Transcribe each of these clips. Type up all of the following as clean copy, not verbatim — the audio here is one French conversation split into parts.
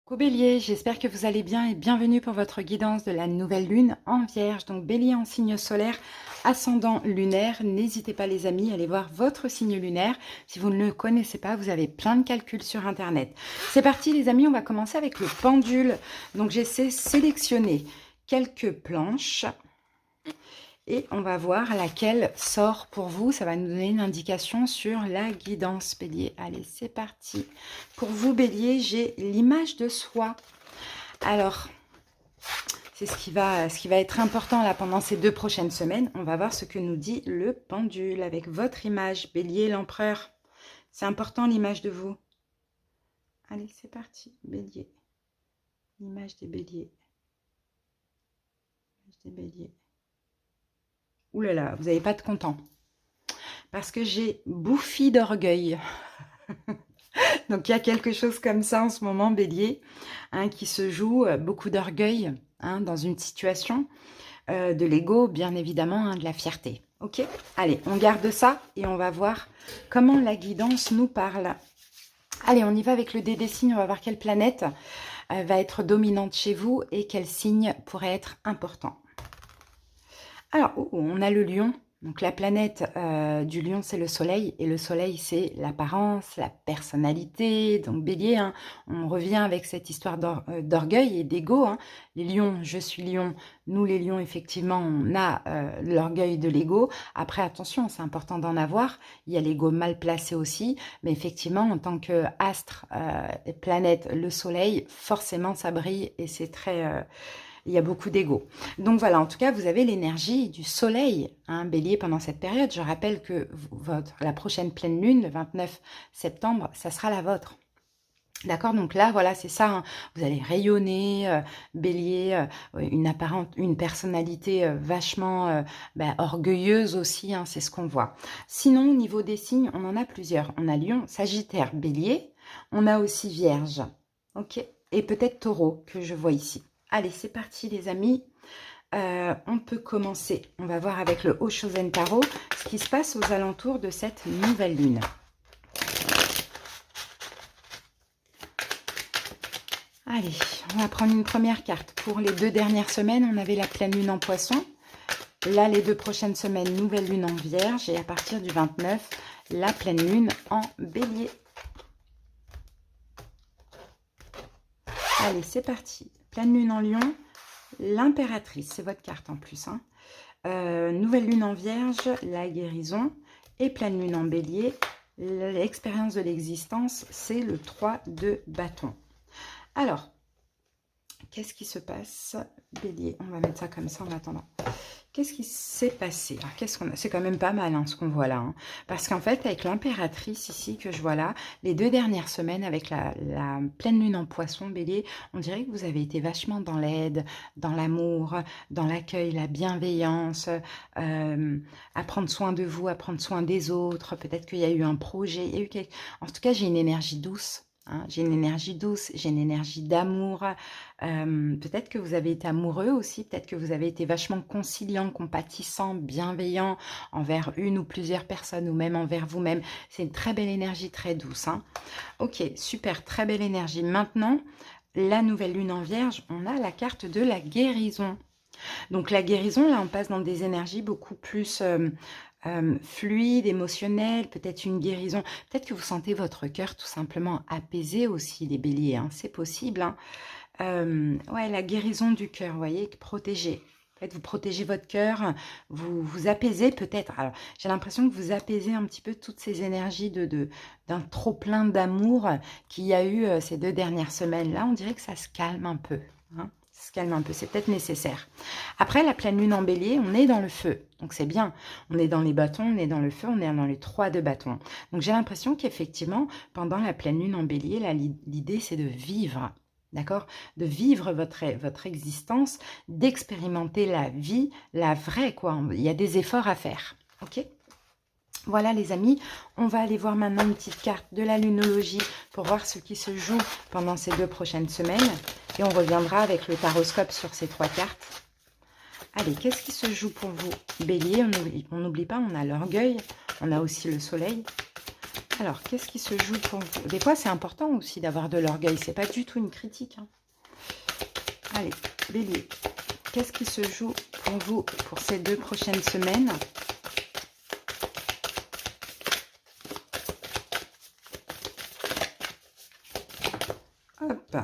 Coucou Bélier, j'espère que vous allez bien et bienvenue pour votre guidance de la nouvelle lune en Vierge. Donc Bélier en signe solaire, ascendant lunaire. N'hésitez pas les amis à aller voir votre signe lunaire. Si vous ne le connaissez pas, vous avez plein de calculs sur internet. C'est parti les amis, on va commencer avec le pendule. Donc j'essaie de sélectionner quelques planches. Et on va voir laquelle sort pour vous. Ça va nous donner une indication sur la guidance, Bélier. Allez, c'est parti. Pour vous, Bélier, j'ai l'image de soi. Alors, c'est ce qui va être important là pendant ces 2 prochaines semaines. On va voir ce que nous dit le pendule avec votre image, Bélier, l'empereur. C'est important l'image de vous. Allez, c'est parti, Bélier. L'image des béliers. L'image des béliers. Ouh là là, vous n'avez pas de content. Parce que j'ai bouffi d'orgueil. Donc il y a quelque chose comme ça en ce moment, Bélier, hein, qui se joue, beaucoup d'orgueil hein, dans une situation, de l'ego, bien évidemment, hein, de la fierté. Ok? Allez, on garde ça et on va voir comment la guidance nous parle. Allez, on y va avec le dé des signes, on va voir quelle planète va être dominante chez vous et quel signe pourrait être important. Alors, on a le lion. Donc, la planète du lion, c'est le soleil. Et le soleil, c'est l'apparence, la personnalité. Donc, bélier, hein, on revient avec cette histoire d'orgueil et d'ego. Hein. Les lions, je suis lion. Nous, les lions, effectivement, on a l'orgueil de l'ego. Après, attention, c'est important d'en avoir. Il y a l'ego mal placé aussi. Mais effectivement, en tant qu'astre, planète, le soleil, forcément, ça brille et c'est très... il y a beaucoup d'ego. Donc voilà, en tout cas, vous avez l'énergie du soleil, hein, Bélier, pendant cette période. Je rappelle que la prochaine pleine lune, le 29 septembre, ça sera la vôtre. D'accord, donc là, voilà, c'est ça. Hein. Vous allez rayonner, Bélier, une personnalité vachement orgueilleuse aussi, hein, c'est ce qu'on voit. Sinon, au niveau des signes, on en a plusieurs. On a Lion, Sagittaire, Bélier. On a aussi Vierge, ok, et peut-être Taureau, que je vois ici. Allez, c'est parti les amis. On peut commencer. On va voir avec le Oshozen Tarot ce qui se passe aux alentours de cette nouvelle lune. Allez, on va prendre une première carte. Pour les 2 dernières semaines, on avait la pleine lune en Poisson. Là, les 2 prochaines semaines, nouvelle lune en Vierge. Et à partir du 29, la pleine lune en Bélier. Allez, c'est parti. Pleine lune en Lion, l'impératrice, c'est votre carte en plus. Hein. Nouvelle lune en Vierge, la guérison. Et pleine lune en Bélier, l'expérience de l'existence, c'est le 3 de bâton. Alors, qu'est-ce qui se passe, Bélier? On va mettre ça comme ça en attendant. Qu'est-ce qui s'est passé? Qu'est-ce qu'on a? C'est quand même pas mal hein, ce qu'on voit là. Hein. Parce qu'en fait, avec l'impératrice ici que je vois là, les 2 dernières semaines avec la pleine lune en Poisson, Bélier, on dirait que vous avez été vachement dans l'aide, dans l'amour, dans l'accueil, la bienveillance, à prendre soin de vous, à prendre soin des autres. Peut-être qu'il y a eu un projet. Il y a eu En tout cas, j'ai une énergie douce. Hein, j'ai une énergie douce, j'ai une énergie d'amour. Peut-être que vous avez été amoureux aussi, peut-être que vous avez été vachement conciliant, compatissant, bienveillant envers une ou plusieurs personnes ou même envers vous-même. C'est une très belle énergie, très douce. Hein. Ok, super, très belle énergie. Maintenant, la nouvelle lune en Vierge, on a la carte de la guérison. Donc la guérison, là, on passe dans des énergies beaucoup plus... fluide, émotionnel, peut-être une guérison, peut-être que vous sentez votre cœur tout simplement apaisé aussi, les béliers, hein, c'est possible. Hein. Ouais, la guérison du cœur, vous voyez, protégé. En fait, vous protégez votre cœur, vous apaisez peut-être. Alors, j'ai l'impression que vous apaisez un petit peu toutes ces énergies d'un trop plein d'amour qu'il y a eu ces 2 dernières semaines. Là, on dirait que ça se calme un peu. Hein. Se calme un peu, c'est peut-être nécessaire. Après la pleine lune en Bélier, on est dans le feu, donc c'est bien. On est dans les bâtons, on est dans le feu, on est dans les 3 de bâtons. Donc j'ai l'impression qu'effectivement, pendant la pleine lune en Bélier, l'idée c'est de vivre, d'accord? De vivre votre existence, d'expérimenter la vie, la vraie, quoi. Il y a des efforts à faire, ok? Voilà les amis, on va aller voir maintenant une petite carte de la lunologie pour voir ce qui se joue pendant ces 2 prochaines semaines. Et on reviendra avec le taroscope sur ces 3 cartes. Allez, qu'est-ce qui se joue pour vous, Bélier? On n'oublie pas, on a l'orgueil, on a aussi le soleil. Alors, qu'est-ce qui se joue pour vous? Des fois, c'est important aussi d'avoir de l'orgueil. C'est pas du tout une critique, hein. Allez, Bélier. Qu'est-ce qui se joue pour vous pour ces 2 prochaines semaines? Hop.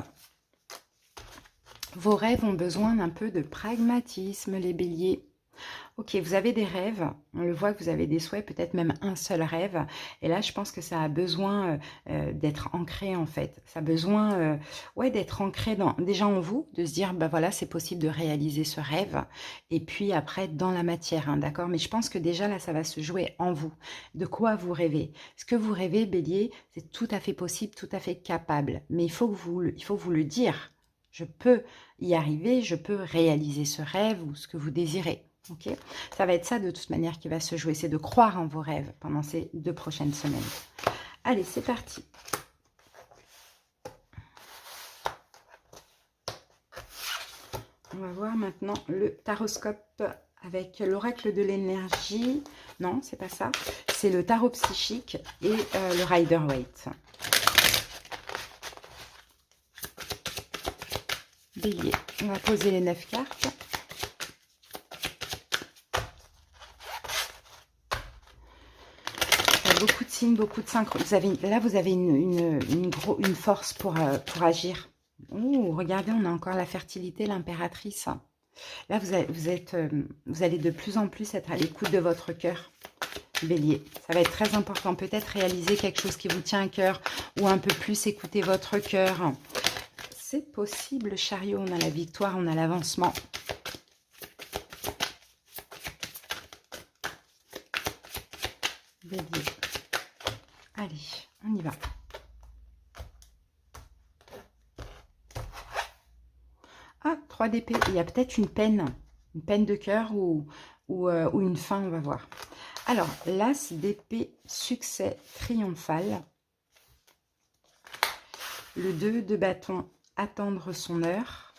Vos rêves ont besoin d'un peu de pragmatisme, les béliers. Ok, vous avez des rêves, on le voit que vous avez des souhaits, peut-être même un seul rêve. Et là, je pense que ça a besoin d'être ancré en fait. Ça a besoin ouais, d'être ancré déjà en vous, de se dire, bah voilà, c'est possible de réaliser ce rêve. Et puis après, dans la matière, hein, d'accord? Mais je pense que déjà là, ça va se jouer en vous. De quoi vous rêvez? Ce que vous rêvez, bélier, c'est tout à fait possible, tout à fait capable. Mais il faut vous le dire. Je peux y arriver, je peux réaliser ce rêve ou ce que vous désirez. Ok, ça va être ça de toute manière qui va se jouer, c'est de croire en vos rêves pendant ces 2 prochaines semaines. Allez, c'est parti. On va voir maintenant le taroscope avec l'oracle de l'énergie. Non, c'est pas ça. C'est le tarot psychique et le Rider-Waite. Bélier, on va poser les 9 cartes. Beaucoup de signes, beaucoup de synchro. Là, vous avez une force pour agir. Oh, regardez, on a encore la fertilité, l'impératrice. Là, vous allez de plus en plus être à l'écoute de votre cœur, bélier. Ça va être très important. Peut-être réaliser quelque chose qui vous tient à cœur ou un peu plus écouter votre cœur. C'est possible, chariot. On a la victoire, on a l'avancement. Bélier. Allez, on y va. Ah, 3 d'épée. Il y a peut-être une peine de cœur ou une fin, on va voir. Alors, l'as d'épée, succès triomphal. Le 2 de bâton, attendre son heure.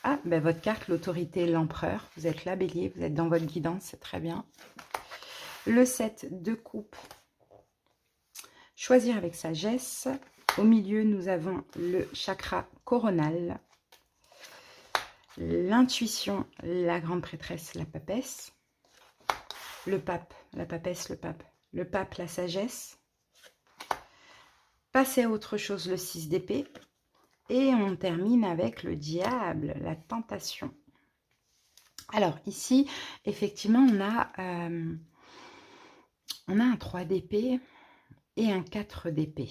Ah, ben votre carte, l'autorité, l'empereur. Vous êtes là, bélier, vous êtes dans votre guidance, c'est très bien. Le 7 de coupe, choisir avec sagesse. Au milieu, nous avons le chakra coronal. L'intuition, la grande prêtresse, la papesse. Le pape, la papesse, le pape. Le pape, la sagesse. Passer à autre chose, le 6 d'épée. Et on termine avec le diable, la tentation. Alors ici, effectivement, on a un 3 d'épée et un 4 d'épée.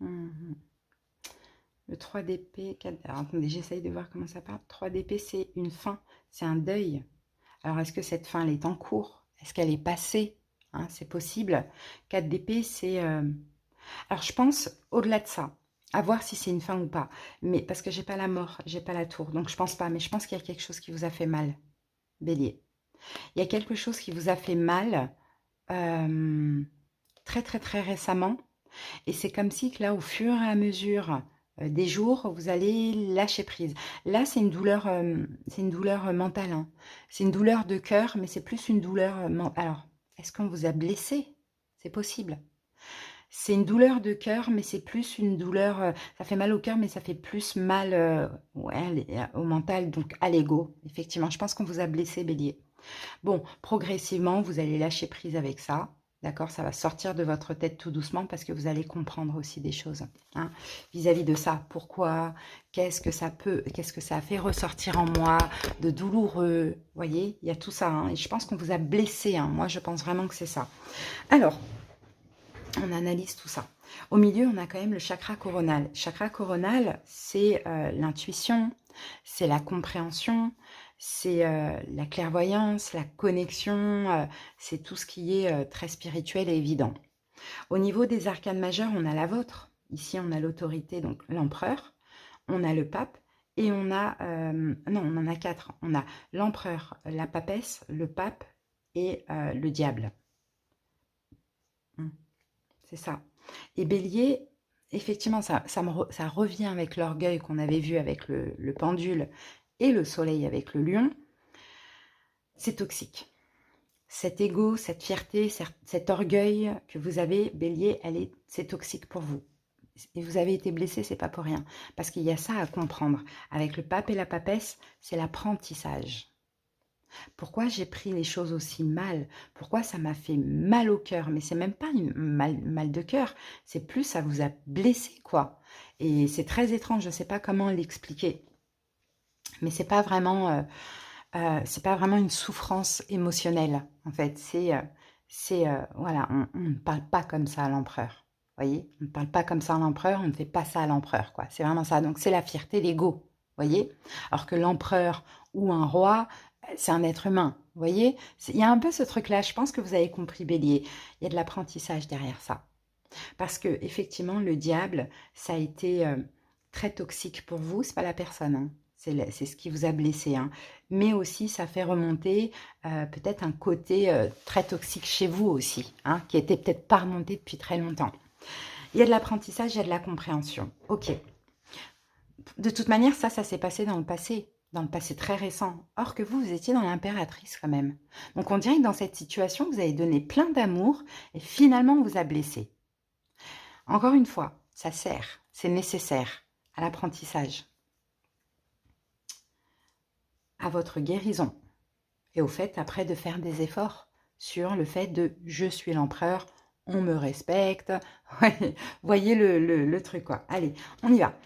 Le 3 d'épée, 4... Alors attendez, j'essaye de voir comment ça part. 3 d'épée, c'est une fin, c'est un deuil. Alors est-ce que cette fin, elle est en cours? Est-ce qu'elle est passée, hein? C'est possible. 4 d'épée, c'est... Alors je pense, au-delà de ça, à voir si c'est une fin ou pas. Mais parce que j'ai pas la mort, j'ai pas la tour. Donc je pense pas, mais je pense qu'il y a quelque chose qui vous a fait mal, bélier. Il y a quelque chose qui vous a fait mal très très très récemment. Et c'est comme si que là, au fur et à mesure des jours, vous allez lâcher prise. Là, c'est une douleur mentale. Hein. C'est une douleur de cœur, mais c'est plus une douleur mentale. Alors, est-ce qu'on vous a blessé? C'est possible. C'est une douleur de cœur, mais c'est plus une douleur... ça fait mal au cœur, mais ça fait plus mal ouais, au mental, donc à l'ego. Effectivement, je pense qu'on vous a blessé, bélier. Bon, progressivement, vous allez lâcher prise avec ça. D'accord, ça va sortir de votre tête tout doucement parce que vous allez comprendre aussi des choses hein, vis-à-vis de ça. Pourquoi? Qu'est-ce que ça a fait ressortir en moi de douloureux? Vous voyez, il y a tout ça. Hein, et je pense qu'on vous a blessé. Hein, moi, je pense vraiment que c'est ça. Alors, on analyse tout ça. Au milieu, on a quand même le chakra coronal. Chakra coronal, c'est l'intuition, c'est la compréhension, c'est la clairvoyance, la connexion, c'est tout ce qui est très spirituel et évident. Au niveau des arcanes majeures, on a la vôtre. Ici, on a l'autorité, donc l'empereur, on a le pape, et on a... non, on en a 4. On a l'empereur, la papesse, le pape et le diable. C'est ça. Et bélier, effectivement, ça revient avec l'orgueil qu'on avait vu avec le pendule et le soleil avec le lion. C'est toxique. cet ego, cette fierté, cet orgueil que vous avez, Bélier, c'est toxique pour vous. Et vous avez été blessé, c'est pas pour rien. Parce qu'il y a ça à comprendre. Avec le pape et la papesse, c'est l'apprentissage. Pourquoi j'ai pris les choses aussi mal? Pourquoi ça m'a fait mal au cœur? Mais c'est même pas une mal de cœur, c'est plus ça vous a blessé, quoi. Et c'est très étrange, je ne sais pas comment l'expliquer. Mais c'est pas vraiment une souffrance émotionnelle, en fait. Voilà, on ne parle pas comme ça à l'empereur. Voyez, on ne parle pas comme ça à l'empereur, on ne fait pas ça à l'empereur, quoi. C'est vraiment ça. Donc c'est la fierté, l'ego, voyez. Alors que l'empereur ou un roi, c'est un être humain, voyez. Il y a un peu ce truc-là. Je pense que vous avez compris, Bélier. Il y a de l'apprentissage derrière ça. Parce que effectivement, le diable, ça a été très toxique pour vous. C'est pas la personne, hein. C'est ce qui vous a blessé, hein. Mais aussi, ça fait remonter peut-être un côté très toxique chez vous aussi, hein, qui était peut-être pas remonté depuis très longtemps. Il y a de l'apprentissage, il y a de la compréhension. Ok. De toute manière, ça s'est passé dans le passé très récent. Or que vous étiez dans l'impératrice quand même. Donc on dirait que dans cette situation, vous avez donné plein d'amour et finalement on vous a blessé. Encore une fois, ça sert, c'est nécessaire à l'apprentissage, à votre guérison et au fait après de faire des efforts sur le fait de « je suis l'empereur », on me respecte. Voyez le truc, quoi. Allez, on y va.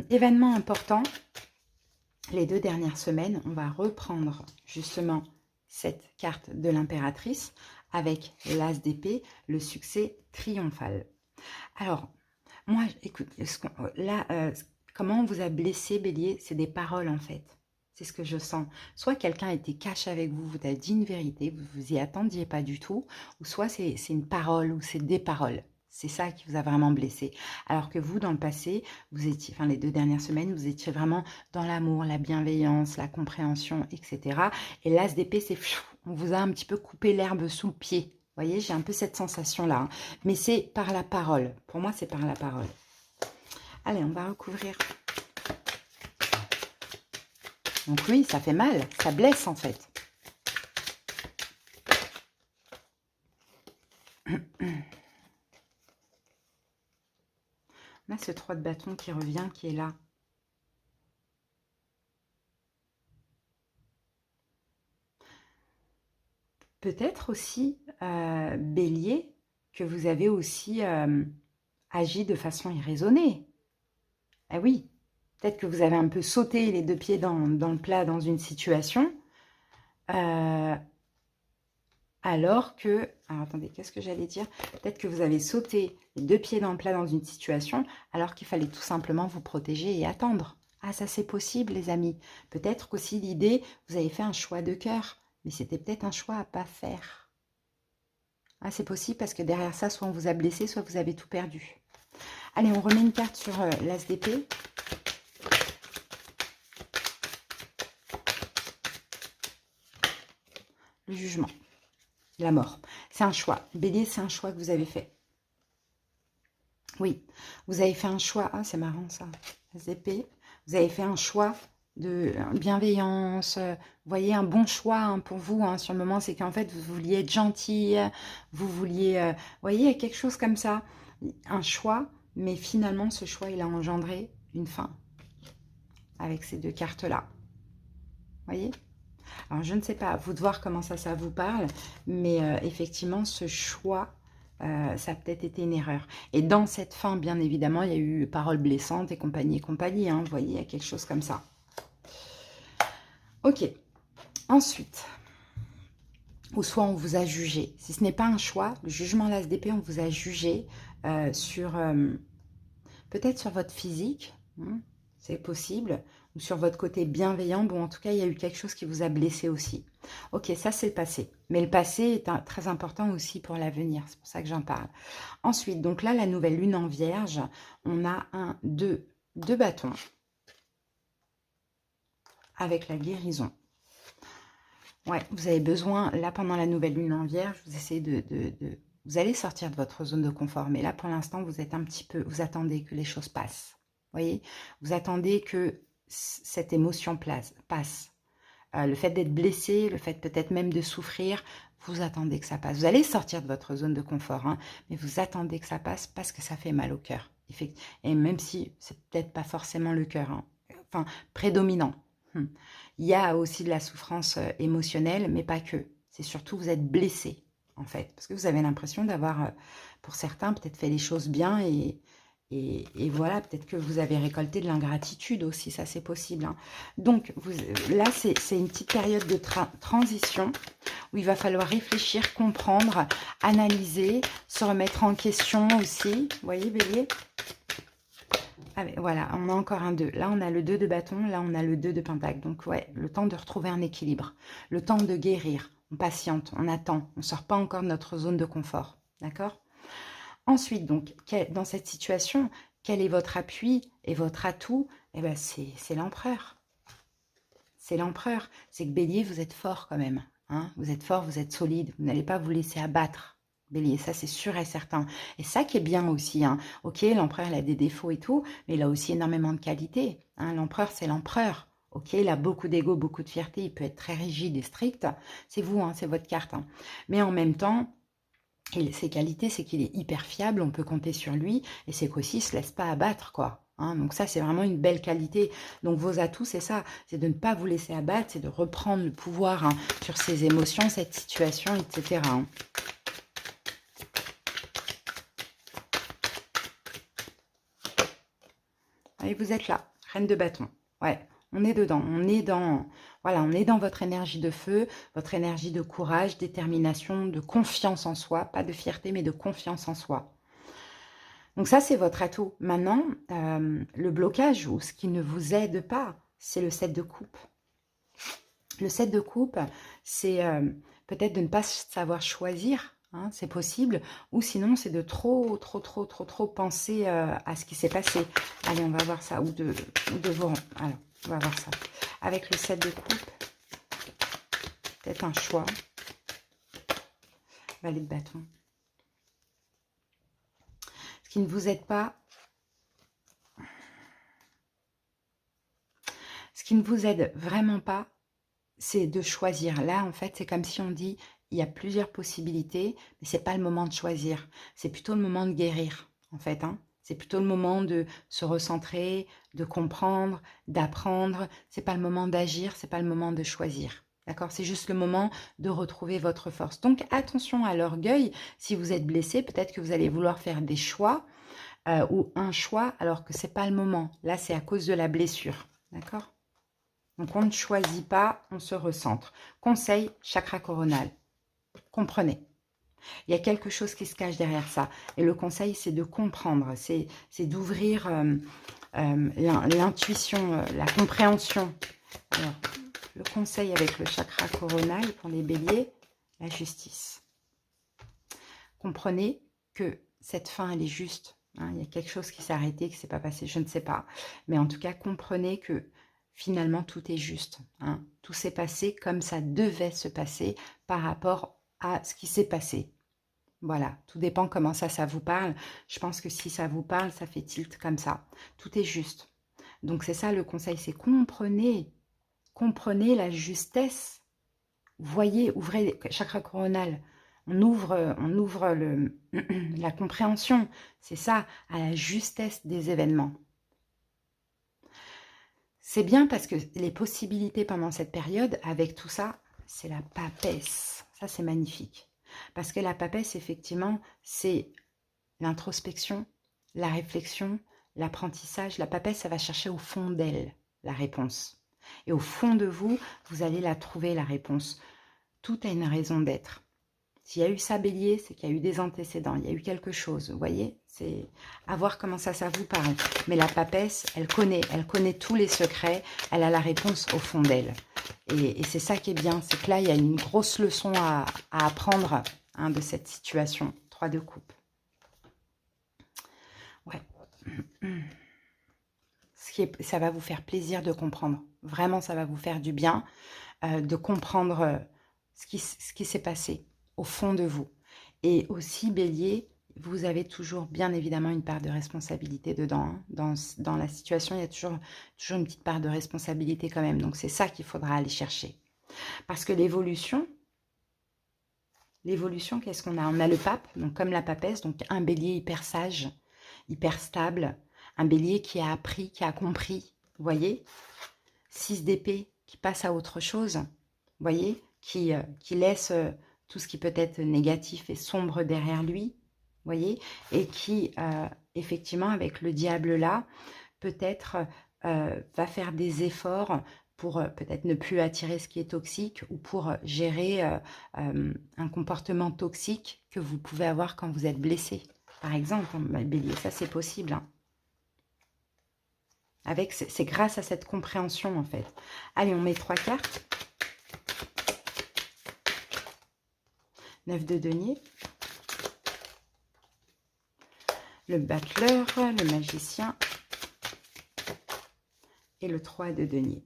Événement important, les 2 dernières semaines, on va reprendre justement cette carte de l'impératrice avec l'as d'épée, le succès triomphal. Alors, moi, écoute, là, comment on vous a blessé, Bélier? C'est des paroles, en fait. C'est ce que je sens. Soit quelqu'un était cash avec vous, vous avez dit une vérité, vous vous y attendiez pas du tout, ou soit c'est une parole, ou c'est des paroles. C'est ça qui vous a vraiment blessé. Alors que vous, dans le passé, vous étiez, enfin les 2 dernières semaines, vous étiez vraiment dans l'amour, la bienveillance, la compréhension, etc. Et l'as d'épée, c'est on vous a un petit peu coupé l'herbe sous le pied. Vous voyez, j'ai un peu cette sensation-là. Hein. Mais c'est par la parole. Pour moi, c'est par la parole. Allez, on va recouvrir. Donc oui, ça fait mal. Ça blesse, en fait. On a ce 3 de bâton qui revient, qui est là. Peut-être aussi, Bélier, que vous avez aussi agi de façon irraisonnée. Ah oui, peut-être que vous avez un peu sauté les 2 pieds dans le plat dans une situation, alors que... Alors attendez, qu'est-ce que j'allais dire? Peut-être que vous avez sauté les 2 pieds dans le plat dans une situation, alors qu'il fallait tout simplement vous protéger et attendre. Ah, ça c'est possible, les amis. Peut-être qu'aussi l'idée, vous avez fait un choix de cœur, mais c'était peut-être un choix à pas faire. Ah, c'est possible parce que derrière ça, soit on vous a blessé, soit vous avez tout perdu. Allez, on remet une carte sur l'as d'épée. Le jugement. La mort. C'est un choix. Bélier, c'est un choix que vous avez fait. Oui, vous avez fait un choix. Ah, c'est marrant ça. L'as d'épée. Vous avez fait un choix de bienveillance. Vous voyez, un bon choix hein, pour vous hein, sur le moment, c'est qu'en fait, vous vouliez être gentil. Vous vouliez... vous voyez, il y a quelque chose comme ça. Un choix, mais finalement, ce choix, il a engendré une fin. Avec ces 2 cartes-là. Vous voyez? Alors, je ne sais pas, à vous de voir comment ça vous parle, mais effectivement, ce choix, ça a peut-être été une erreur. Et dans cette fin, bien évidemment, il y a eu paroles blessantes et compagnie, hein, vous voyez, il y a quelque chose comme ça. Ok. Ensuite, ou soit on vous a jugé. Si ce n'est pas un choix, le jugement l'as d'épée, on vous a jugé sur... peut-être sur votre physique, hein, c'est possible, ou sur votre côté bienveillant. Bon, en tout cas, il y a eu quelque chose qui vous a blessé aussi. Ok, ça, c'est le passé. Mais le passé est très important aussi pour l'avenir. C'est pour ça que j'en parle. Ensuite, donc là, la nouvelle lune en vierge, on a deux bâtons avec la guérison. Ouais, vous avez besoin, là, pendant la nouvelle lune en vierge, vous essayez vous allez sortir de votre zone de confort. Mais là, pour l'instant, vous êtes un petit peu... Vous attendez que les choses passent. Vous voyez? Vous attendez que cette émotion passe. le fait d'être blessé, le fait peut-être même de souffrir, vous attendez que ça passe. Vous allez sortir de votre zone de confort, hein, mais vous attendez que ça passe parce que ça fait mal au cœur. Et même si c'est peut-être pas forcément le cœur, hein, enfin, prédominant. Il y a aussi de la souffrance émotionnelle, mais pas que. C'est surtout vous êtes blessé, en fait, parce que vous avez l'impression d'avoir, pour certains, peut-être fait les choses bien et voilà, peut-être que vous avez récolté de l'ingratitude aussi, ça c'est possible. Hein. Donc là, c'est une petite période de transition où il va falloir réfléchir, comprendre, analyser, se remettre en question aussi. Vous voyez, Bélier? Ah, voilà, on a encore un 2. Là, on a le 2 de bâton, là, on a le 2 de pentacle. Donc, ouais, le temps de retrouver un équilibre, le temps de guérir. On patiente, on attend, on ne sort pas encore de notre zone de confort. D'accord? Ensuite, donc, dans cette situation, quel est votre appui et votre atout? Eh bien, c'est l'empereur. C'est l'empereur. C'est que Bélier, vous êtes fort quand même. Hein, vous êtes fort, vous êtes solide. Vous n'allez pas vous laisser abattre. Bélier, ça c'est sûr et certain. Et ça qui est bien aussi. Hein. Ok, l'empereur, il a des défauts et tout, mais il a aussi énormément de qualités. Hein. L'empereur, c'est l'empereur. Ok, il a beaucoup d'ego, beaucoup de fierté. Il peut être très rigide et strict. C'est vous, hein, c'est votre carte. Hein. Mais en même temps, ses qualités, c'est qu'il est hyper fiable, on peut compter sur lui, et c'est qu'aussi, il ne se laisse pas abattre, quoi. Hein, donc ça, c'est vraiment une belle qualité. Donc vos atouts, c'est ça, c'est de ne pas vous laisser abattre, c'est de reprendre le pouvoir hein, sur ses émotions, cette situation, etc. Hein. Allez, vous êtes là, reine de bâton. Ouais, on est dedans, on est dans... Voilà, on est dans votre énergie de feu, votre énergie de courage, détermination, de confiance en soi, pas de fierté, mais de confiance en soi. Donc ça, c'est votre atout. Maintenant, le blocage ou ce qui ne vous aide pas, c'est le 7 de coupe. Le 7 de coupe, c'est peut-être de ne pas savoir choisir, hein, c'est possible, ou sinon c'est de trop penser à ce qui s'est passé. Allez, on va voir ça, ou de vous... Alors, on va voir ça. Avec le 7 de coupe, peut-être un choix. Valet de bâton. Ce qui ne vous aide pas, ce qui ne vous aide vraiment pas, c'est de choisir. Là, en fait, c'est comme si on dit, il y a plusieurs possibilités, mais ce n'est pas le moment de choisir. C'est plutôt le moment de guérir, en fait. Hein. C'est plutôt le moment de se recentrer, de comprendre, d'apprendre. Ce n'est pas le moment d'agir, ce n'est pas le moment de choisir. D'accord? C'est juste le moment de retrouver votre force. Donc, attention à l'orgueil. Si vous êtes blessé, peut-être que vous allez vouloir faire des choix ou un choix alors que ce n'est pas le moment. Là, c'est à cause de la blessure. D'accord? Donc, on ne choisit pas, on se recentre. Conseil, chakra coronal. Comprenez. Il y a quelque chose qui se cache derrière ça. Et le conseil, c'est de comprendre. C'est d'ouvrir l'intuition, la compréhension. Alors, le conseil avec le chakra coronal pour les béliers, la justice. Comprenez que cette fin, elle est juste. Hein, il y a quelque chose qui s'est arrêté, qui ne s'est pas passé, je ne sais pas. Mais en tout cas, comprenez que finalement, tout est juste. Hein. Tout s'est passé comme ça devait se passer par rapport à ce qui s'est passé. Voilà, tout dépend comment ça vous parle. Je pense que si ça vous parle, ça fait tilt comme ça. Tout est juste. Donc, c'est ça le conseil, c'est comprenez la justesse. Voyez, ouvrez le chakra coronal. On ouvre la compréhension. C'est ça, à la justesse des événements. C'est bien parce que les possibilités pendant cette période, avec tout ça, c'est la papesse. Ça, c'est magnifique. Parce que la papesse, effectivement, c'est l'introspection, la réflexion, l'apprentissage. La papesse, ça va chercher au fond d'elle la réponse. Et au fond de vous, vous allez la trouver, la réponse. Tout a une raison d'être. S'il y a eu ça, bélier, c'est qu'il y a eu des antécédents, il y a eu quelque chose, vous voyez? C'est à voir comment ça vous parle. Mais la papesse, elle connaît tous les secrets, elle a la réponse au fond d'elle. Et c'est ça qui est bien, c'est que là, il y a une grosse leçon à apprendre hein, de cette situation. 3 de coupe. Ouais. Ça va vous faire plaisir de comprendre. Vraiment, ça va vous faire du bien de comprendre ce qui s'est passé au fond de vous. Et aussi, bélier, vous avez toujours, bien évidemment, une part de responsabilité dedans. Hein. Dans la situation, il y a toujours une petite part de responsabilité quand même. Donc, c'est ça qu'il faudra aller chercher. Parce que l'évolution, qu'est-ce qu'on a? On a le pape, donc comme la papesse, donc un bélier hyper sage, hyper stable, un bélier qui a appris, qui a compris, vous voyez? 6 d'épée qui passe à autre chose, vous voyez? Qui laisse tout ce qui peut être négatif et sombre derrière lui, vous voyez? Et qui, effectivement, avec le diable là, peut-être va faire des efforts pour peut-être ne plus attirer ce qui est toxique ou pour gérer un comportement toxique que vous pouvez avoir quand vous êtes blessé. Par exemple, hein, Bélier, ça c'est possible. Hein. C'est grâce à cette compréhension en fait. Allez, on met 3 cartes. 9 de denier. Le battleur, le magicien. Et le 3 de denier.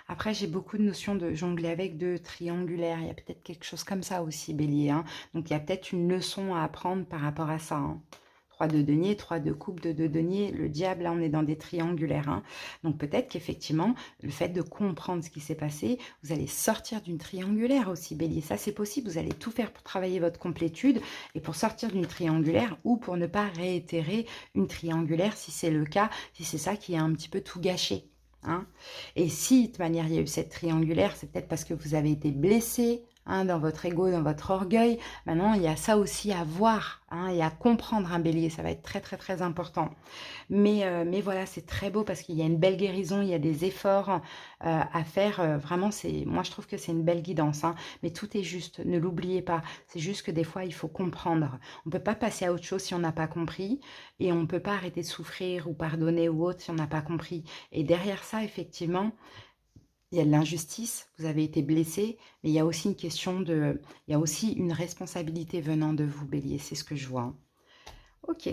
Après, j'ai beaucoup de notions de jongler avec, de triangulaire. Il y a peut-être quelque chose comme ça aussi, Bélier. Hein. Donc, il y a peut-être une leçon à apprendre par rapport à ça. Hein. 3 de denier, 3 de coupe, 2 de denier. Le diable, là, on est dans des triangulaires. Hein. Donc, peut-être qu'effectivement, le fait de comprendre ce qui s'est passé, vous allez sortir d'une triangulaire aussi, Bélier. Ça, c'est possible. Vous allez tout faire pour travailler votre complétude et pour sortir d'une triangulaire ou pour ne pas réitérer une triangulaire si c'est le cas, si c'est ça qui a un petit peu tout gâché. Hein. Et si, de toute manière, il y a eu cette triangulaire, c'est peut-être parce que vous avez été blessé hein, dans votre ego, dans votre orgueil. Maintenant, il y a ça aussi à voir hein, et à comprendre un bélier. Ça va être très, très, très important. Mais voilà, c'est très beau parce qu'il y a une belle guérison, il y a des efforts à faire. Vraiment, moi, je trouve que c'est une belle guidance. Hein, mais tout est juste, ne l'oubliez pas. C'est juste que des fois, il faut comprendre. On ne peut pas passer à autre chose si on n'a pas compris. Et on ne peut pas arrêter de souffrir ou pardonner ou autre si on n'a pas compris. Et derrière ça, effectivement, il y a de l'injustice, vous avez été blessé, mais il y a aussi une question de... Il y a aussi une responsabilité venant de vous, Bélier, c'est ce que je vois. Hein. Ok.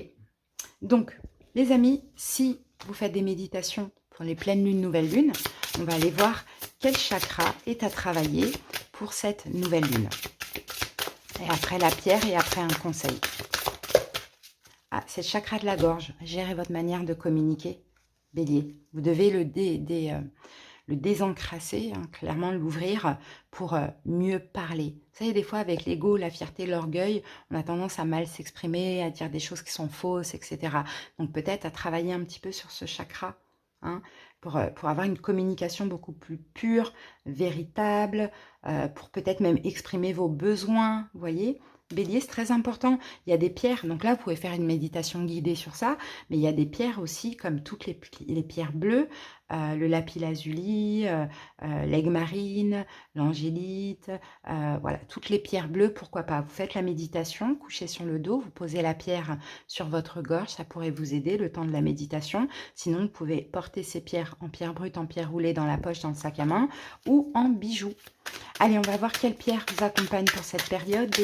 Donc, les amis, si vous faites des méditations pour les pleines lunes, nouvelles lunes, on va aller voir quel chakra est à travailler pour cette nouvelle lune. Et après la pierre et après un conseil. Ah, c'est le chakra de la gorge. Gérez votre manière de communiquer, Bélier. Vous devez le désencrasser, hein, clairement l'ouvrir pour mieux parler. Vous savez, des fois avec l'ego, la fierté, l'orgueil, on a tendance à mal s'exprimer, à dire des choses qui sont fausses, etc. Donc peut-être à travailler un petit peu sur ce chakra, hein, pour avoir une communication beaucoup plus pure, véritable, pour peut-être même exprimer vos besoins, vous voyez. Bélier, c'est très important. Il y a des pierres, donc là, vous pouvez faire une méditation guidée sur ça, mais il y a des pierres aussi, comme toutes les pierres bleues, le lapis-lazuli, l'aigle marine, l'angélite, voilà, toutes les pierres bleues, pourquoi pas. Vous faites la méditation, couchez sur le dos, vous posez la pierre sur votre gorge, ça pourrait vous aider le temps de la méditation. Sinon, vous pouvez porter ces pierres en pierre brute, en pierre roulée dans la poche, dans le sac à main ou en bijoux. Allez, on va voir quelle pierre vous accompagne pour cette période,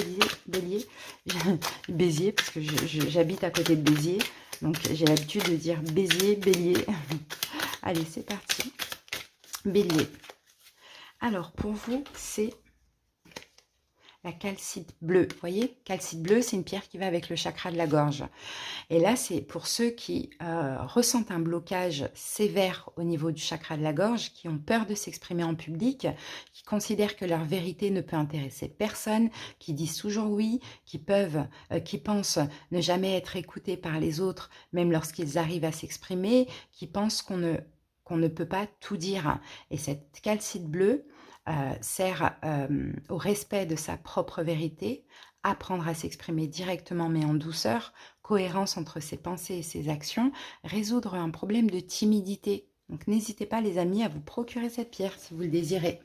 Bélier. Béziers, parce que j'habite à côté de Béziers. Donc, j'ai l'habitude de dire Béziers, Bélier. Allez, c'est parti. Bélier. Alors, pour vous, c'est la calcite bleue. Vous voyez, calcite bleue, c'est une pierre qui va avec le chakra de la gorge. Et là, c'est pour ceux qui ressentent un blocage sévère au niveau du chakra de la gorge, qui ont peur de s'exprimer en public, qui considèrent que leur vérité ne peut intéresser personne, qui disent toujours oui, qui pensent ne jamais être écoutés par les autres, même lorsqu'ils arrivent à s'exprimer, qui pensent qu'on ne peut pas tout dire. Et cette calcite bleue sert au respect de sa propre vérité, apprendre à s'exprimer directement mais en douceur, cohérence entre ses pensées et ses actions, résoudre un problème de timidité. Donc n'hésitez pas les amis à vous procurer cette pierre si vous le désirez.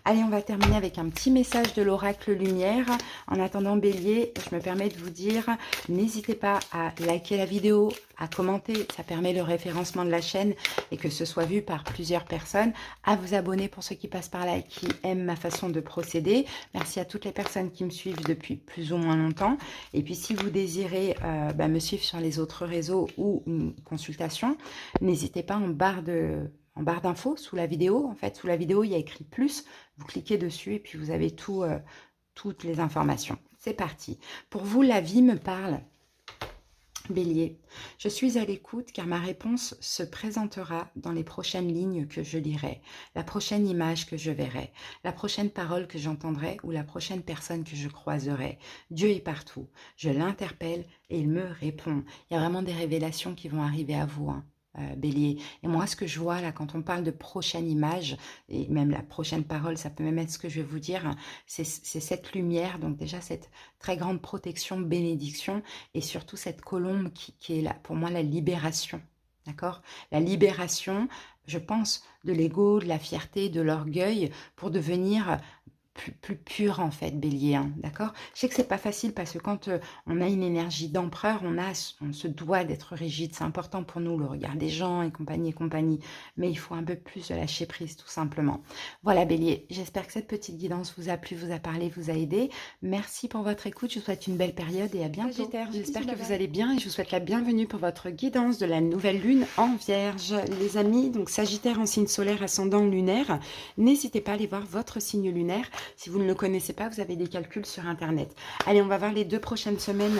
Allez, on va terminer avec un petit message de l'oracle lumière. En attendant Bélier, je me permets de vous dire, n'hésitez pas à liker la vidéo, à commenter, ça permet le référencement de la chaîne et que ce soit vu par plusieurs personnes, à vous abonner pour ceux qui passent par là et qui aiment ma façon de procéder. Merci à toutes les personnes qui me suivent depuis plus ou moins longtemps. Et puis si vous désirez me suivre sur les autres réseaux ou une consultation, n'hésitez pas en barre en barre d'infos, sous la vidéo. En fait, sous la vidéo, il y a écrit plus. Vous cliquez dessus et puis vous avez toutes les informations. C'est parti. Pour vous, la vie me parle. Bélier, je suis à l'écoute car ma réponse se présentera dans les prochaines lignes que je lirai, la prochaine image que je verrai, la prochaine parole que j'entendrai ou la prochaine personne que je croiserai. Dieu est partout. Je l'interpelle et il me répond. Il y a vraiment des révélations qui vont arriver à vous, hein. Bélier. Et moi, ce que je vois là, quand on parle de prochaine image, et même la prochaine parole, ça peut même être ce que je vais vous dire, hein, c'est cette lumière, donc déjà cette très grande protection, bénédiction, et surtout cette colombe qui est là, pour moi, la libération. D'accord? La libération, je pense, de l'ego, de la fierté, de l'orgueil, pour devenir plus pur en fait, Bélier, hein, d'accord? Je sais que c'est pas facile parce que quand on a une énergie d'empereur, on se doit d'être rigide, c'est important pour nous, le regard des gens et compagnie, mais il faut un peu plus de lâcher prise tout simplement. Voilà Bélier, j'espère que cette petite guidance vous a plu, vous a parlé, vous a aidé. Merci pour votre écoute, je vous souhaite une belle période et à bientôt. Sagittaire, j'espère que vous allez bien et je vous souhaite la bienvenue pour votre guidance de la nouvelle lune en Vierge. Les amis, donc Sagittaire en signe solaire, ascendant lunaire, n'hésitez pas à aller voir votre signe lunaire. Si vous ne le connaissez pas, vous avez des calculs sur Internet. Allez, on va voir les 2 prochaines semaines,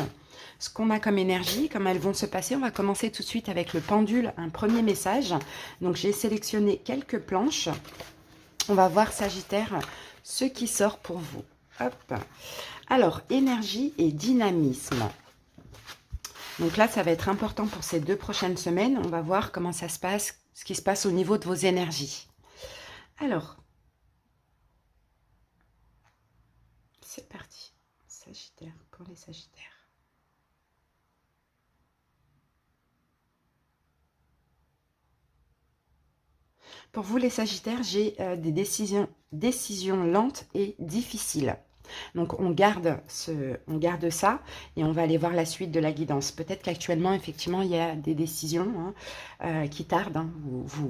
ce qu'on a comme énergie, comment elles vont se passer. On va commencer tout de suite avec le pendule, un premier message. Donc, j'ai sélectionné quelques planches. On va voir, Sagittaire, ce qui sort pour vous. Hop. Alors, énergie et dynamisme. Donc là, ça va être important pour ces 2 prochaines semaines. On va voir comment ça se passe, ce qui se passe au niveau de vos énergies. Alors, c'est parti, Sagittaire, pour les Sagittaires. Pour vous les Sagittaires, j'ai des décisions lentes et difficiles. Donc on garde ça et on va aller voir la suite de la guidance. Peut-être qu'actuellement, effectivement, il y a des décisions qui tardent. Hein.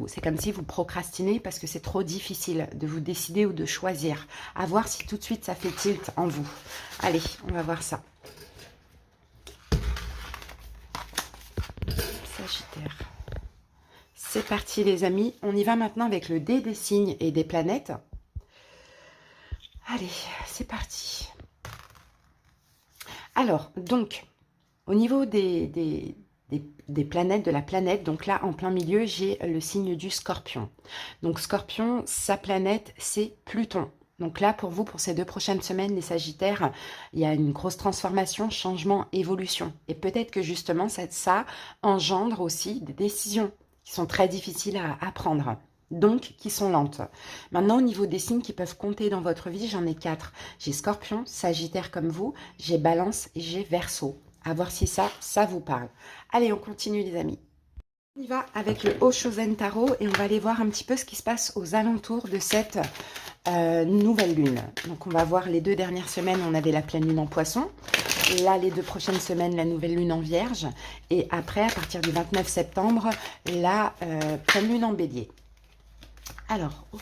C'est comme si vous procrastinez parce que c'est trop difficile de vous décider ou de choisir. À voir si tout de suite ça fait tilt en vous. Allez, on va voir ça. Sagittaire. C'est parti les amis. On y va maintenant avec le dé des signes et des planètes. Allez, c'est parti. Alors, donc, au niveau des planètes, de la planète, donc là, en plein milieu, j'ai le signe du Scorpion. Donc, Scorpion, sa planète, c'est Pluton. Donc là, pour vous, pour ces 2 prochaines semaines, les Sagittaires, il y a une grosse transformation, changement, évolution. Et peut-être que justement, ça engendre aussi des décisions qui sont très difficiles à prendre. Donc qui sont lentes. Maintenant, au niveau des signes qui peuvent compter dans votre vie, j'en ai 4. J'ai Scorpion, Sagittaire comme vous, j'ai Balance et j'ai Verseau. À voir si ça vous parle. Allez, on continue les amis. On y va avec le Oshozen Tarot et on va aller voir un petit peu ce qui se passe aux alentours de cette nouvelle lune. Donc on va voir les 2 dernières semaines, on avait la pleine lune en Poisson. Là, les 2 prochaines semaines, la nouvelle lune en Vierge. Et après, à partir du 29 septembre, la pleine lune en Bélier. Alors, ok,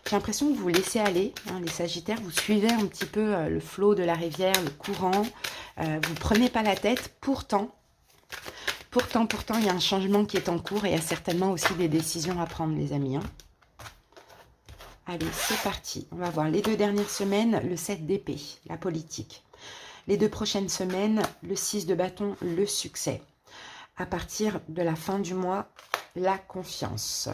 j'ai l'impression que vous laissez aller, hein, les Sagittaires, vous suivez un petit peu le flot de la rivière, le courant, vous ne prenez pas la tête, pourtant, il y a un changement qui est en cours et il y a certainement aussi des décisions à prendre, les amis. Hein. Allez, c'est parti, on va voir les 2 dernières semaines, le 7 d'épée, la politique. Les 2 prochaines semaines, le 6 de bâton, le succès. À partir de la fin du mois, la confiance.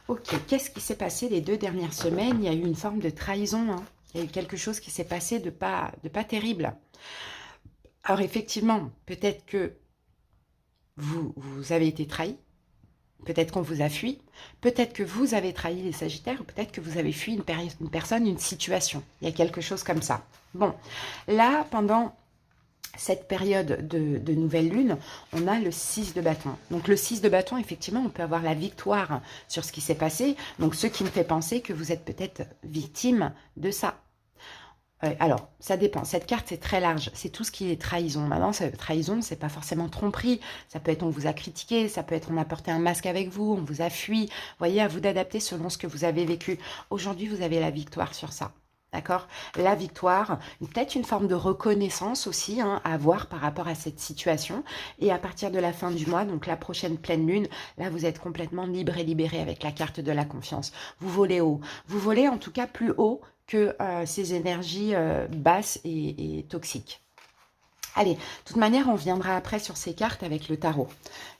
Ok, qu'est-ce qui s'est passé les 2 dernières semaines? Il y a eu une forme de trahison. Hein. Il y a eu quelque chose qui s'est passé de pas terrible. Alors effectivement, peut-être que vous avez été trahi. Peut-être qu'on vous a fui. Peut-être que vous avez trahi les Sagittaires. Ou peut-être que vous avez fui une personne, une situation. Il y a quelque chose comme ça. Bon, là, pendant cette période de nouvelle lune, on a le 6 de bâton. Donc le 6 de bâton, effectivement, on peut avoir la victoire sur ce qui s'est passé. Donc ce qui me fait penser que vous êtes peut-être victime de ça. Alors, ça dépend. Cette carte, c'est très large. C'est tout ce qui est trahison. Maintenant, trahison, c'est pas forcément tromperie. Ça peut être on vous a critiqué, ça peut être on a porté un masque avec vous, on vous a fui. Vous voyez, à vous d'adapter selon ce que vous avez vécu. Aujourd'hui, vous avez la victoire sur ça. D'accord? La victoire, peut-être une forme de reconnaissance aussi hein, à avoir par rapport à cette situation. Et à partir de la fin du mois, donc la prochaine pleine lune, là vous êtes complètement libre et libéré avec la carte de la confiance. Vous volez haut. Vous volez en tout cas plus haut que ces énergies basses et toxiques. Allez, de toute manière, on viendra après sur ces cartes avec le tarot.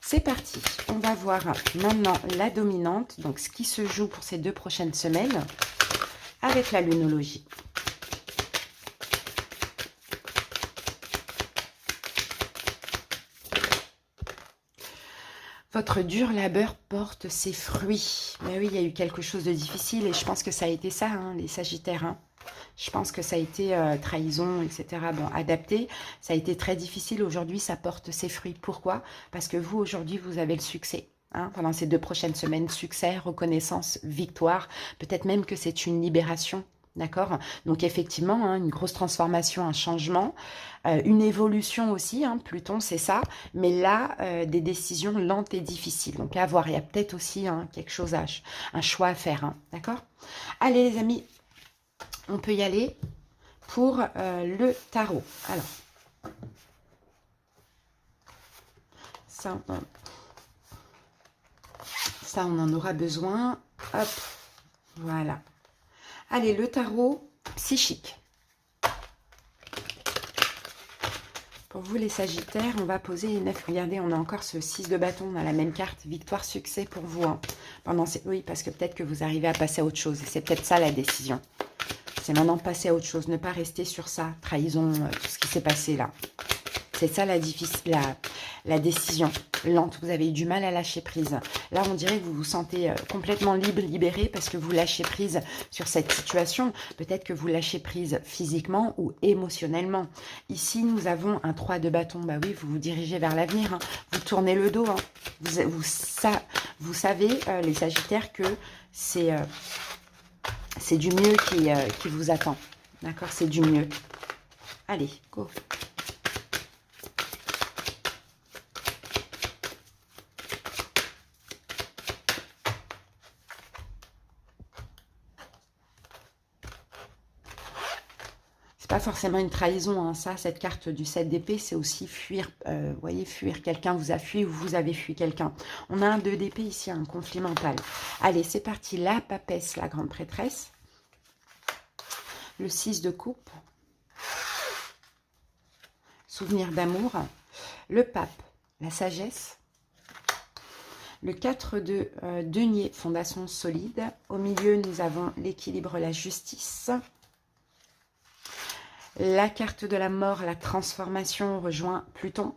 C'est parti. On va voir maintenant la dominante, donc ce qui se joue pour ces 2 prochaines semaines avec la lunologie. Votre dur labeur porte ses fruits. Mais oui, il y a eu quelque chose de difficile et je pense que ça a été ça, hein, les Sagittaires. Hein. Je pense que ça a été trahison, etc. Bon, adapté. Ça a été très difficile. Aujourd'hui, ça porte ses fruits. Pourquoi? Parce que vous, aujourd'hui, vous avez le succès. Hein, pendant ces 2 prochaines semaines, succès, reconnaissance, victoire. Peut-être même que c'est une libération. D'accord? Donc effectivement, hein, une grosse transformation, un changement, une évolution aussi, hein, Pluton c'est ça, mais là, des décisions lentes et difficiles. Donc à voir, il y a peut-être aussi hein, quelque chose, un choix à faire, hein, d'accord? Allez les amis, on peut y aller pour le tarot. Alors, ça on en aura besoin. Hop, voilà. Allez, le tarot psychique. Pour vous les Sagittaires, on va poser les 9. Regardez, on a encore ce 6 de bâton, on a la même carte. Victoire, succès pour vous. Hein. Oui, parce que peut-être que vous arrivez à passer à autre chose. Et c'est peut-être ça la décision. C'est maintenant passer à autre chose. Ne pas rester sur ça. Trahison, tout ce qui s'est passé là. C'est ça la décision lente. Vous avez eu du mal à lâcher prise. Là, on dirait que vous vous sentez complètement libre, libéré parce que vous lâchez prise sur cette situation. Peut-être que vous lâchez prise physiquement ou émotionnellement. Ici, nous avons un 3 de bâton. Bah oui, vous vous dirigez vers l'avenir. Hein. Vous tournez le dos. Hein. Vous savez, les Sagittaires, que c'est du mieux qui vous attend. D'accord? C'est du mieux. Allez, go. Pas forcément une trahison, hein. Ça, cette carte du 7 d'épée, c'est aussi fuir, vous voyez, fuir, quelqu'un vous a fui ou vous avez fui quelqu'un. On a un 2 d'épée ici, un conflit mental. Allez, c'est parti, la papesse, la grande prêtresse, le 6 de coupe, souvenir d'amour, le pape, la sagesse, le 4 de denier, fondation solide, au milieu, nous avons l'équilibre, la justice. La carte de la mort, la transformation, rejoint Pluton.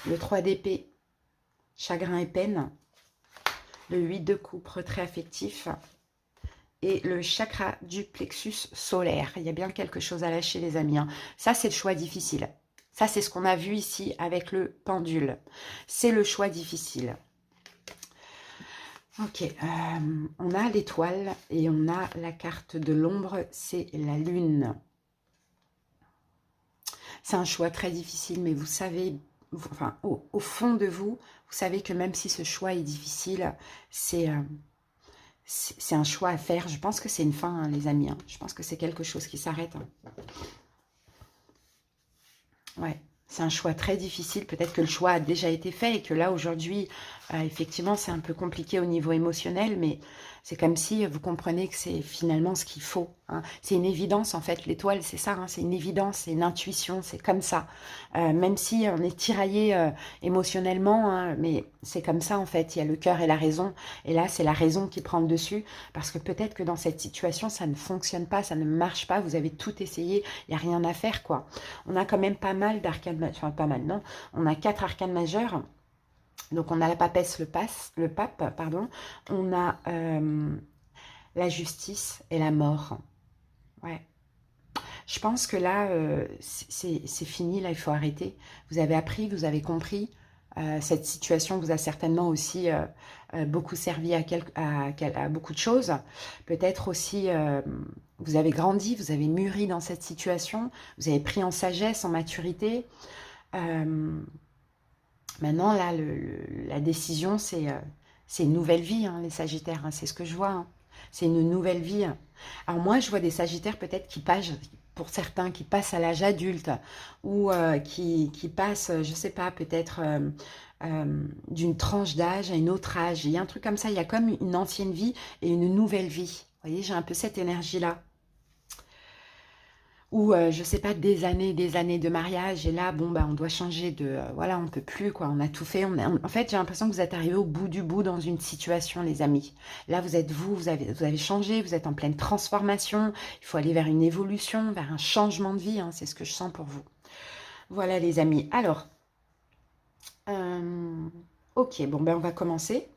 Le 3 d'épée, chagrin et peine. Le 8 de coupe, retrait affectif. Et le chakra du plexus solaire. Il y a bien quelque chose à lâcher, les amis. Hein. Ça, c'est le choix difficile. Ça, c'est ce qu'on a vu ici avec le pendule. C'est le choix difficile. Ok, on a l'étoile et on a la carte de l'ombre, c'est la lune. C'est un choix très difficile, mais vous savez, enfin, au fond de vous, vous savez que même si ce choix est difficile, c'est un choix à faire. Je pense que c'est une fin, hein, les amis. Hein. Je pense que c'est quelque chose qui s'arrête. Hein. Ouais. C'est un choix très difficile. Peut-être que le choix a déjà été fait et que là, aujourd'hui, effectivement, c'est un peu compliqué au niveau émotionnel, mais c'est comme si vous comprenez que c'est finalement ce qu'il faut. Hein. C'est une évidence, en fait. L'étoile, c'est ça. Hein, c'est une évidence, c'est une intuition, c'est comme ça. Même si on est tiraillé émotionnellement, hein, mais c'est comme ça, en fait. Il y a le cœur et la raison. Et là, c'est la raison qui prend le dessus. Parce que peut-être que dans cette situation, ça ne fonctionne pas, ça ne marche pas. Vous avez tout essayé, il n'y a rien à faire, quoi. On a quand même pas mal d'arcanes, enfin pas mal, non. On a 4 arcanes majeures. Donc, on a la papesse, le pape, pardon. On a la justice et la mort. Ouais. Je pense que là, c'est fini. Là, il faut arrêter. Vous avez appris, vous avez compris. Cette situation vous a certainement aussi beaucoup servi à beaucoup de choses. Peut-être aussi, vous avez grandi, vous avez mûri dans cette situation. Vous avez pris en sagesse, en maturité. Maintenant, là, la décision, c'est une nouvelle vie, hein, les Sagittaires. Hein, c'est ce que je vois. Hein. C'est une nouvelle vie. Alors moi, je vois des Sagittaires peut-être qui passent, pour certains, qui passent à l'âge adulte ou qui passent, je sais pas, peut-être d'une tranche d'âge à une autre âge. Il y a un truc comme ça, il y a comme une ancienne vie et une nouvelle vie. Vous voyez, j'ai un peu cette énergie-là. Ou, je sais pas, des années de mariage, et là, bon, bah, on doit changer de... voilà, on peut plus, quoi, on a tout fait. En fait, j'ai l'impression que vous êtes arrivés au bout du bout dans une situation, les amis. Là, vous êtes vous avez changé, vous êtes en pleine transformation. Il faut aller vers une évolution, vers un changement de vie, hein, c'est ce que je sens pour vous. Voilà, les amis. Alors, ok, bon, ben, on va commencer.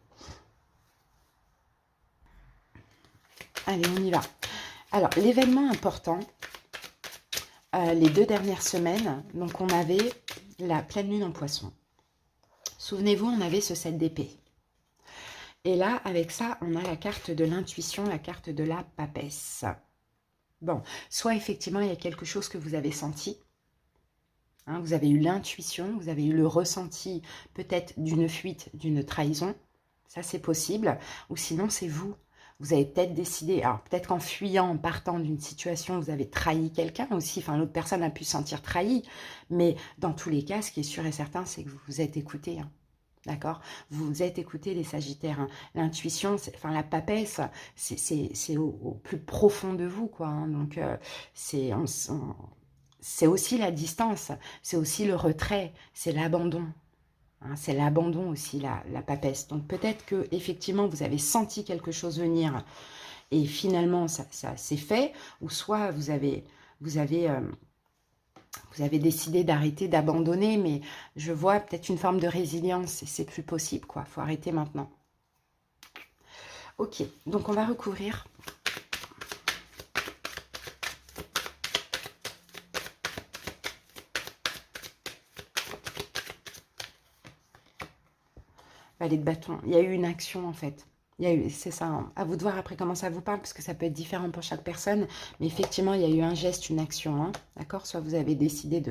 Allez, on y va. Alors, l'événement important... les 2 dernières semaines, donc on avait la pleine lune en poisson. Souvenez-vous, on avait ce 7 d'épée. Et là, avec ça, on a la carte de l'intuition, la carte de la papesse. Bon, soit effectivement, il y a quelque chose que vous avez senti. Hein, vous avez eu l'intuition, vous avez eu le ressenti peut-être d'une fuite, d'une trahison. Ça, c'est possible. Ou sinon, c'est vous. Vous avez peut-être décidé, alors peut-être qu'en fuyant, en partant d'une situation, vous avez trahi quelqu'un aussi, enfin l'autre personne a pu se sentir trahie, mais dans tous les cas, ce qui est sûr et certain, c'est que vous vous êtes écouté, hein. D'accord? Vous vous êtes écouté, les Sagittaires, hein. L'intuition, enfin la papesse, c'est au plus profond de vous, quoi, hein. Donc c'est aussi la distance, c'est aussi le retrait, c'est l'abandon. Hein, c'est l'abandon aussi, la papesse. Donc peut-être que effectivement vous avez senti quelque chose venir et finalement ça s'est fait, ou soit vous avez décidé d'arrêter, d'abandonner, mais je vois peut-être une forme de résilience et c'est plus possible, quoi. Faut arrêter maintenant. Ok, donc on va recouvrir. Valet de bâton, il y a eu une action en fait. C'est ça, hein. À vous de voir après comment ça vous parle, parce que ça peut être différent pour chaque personne. Mais effectivement, il y a eu un geste, une action, hein, d'accord? Soit vous avez décidé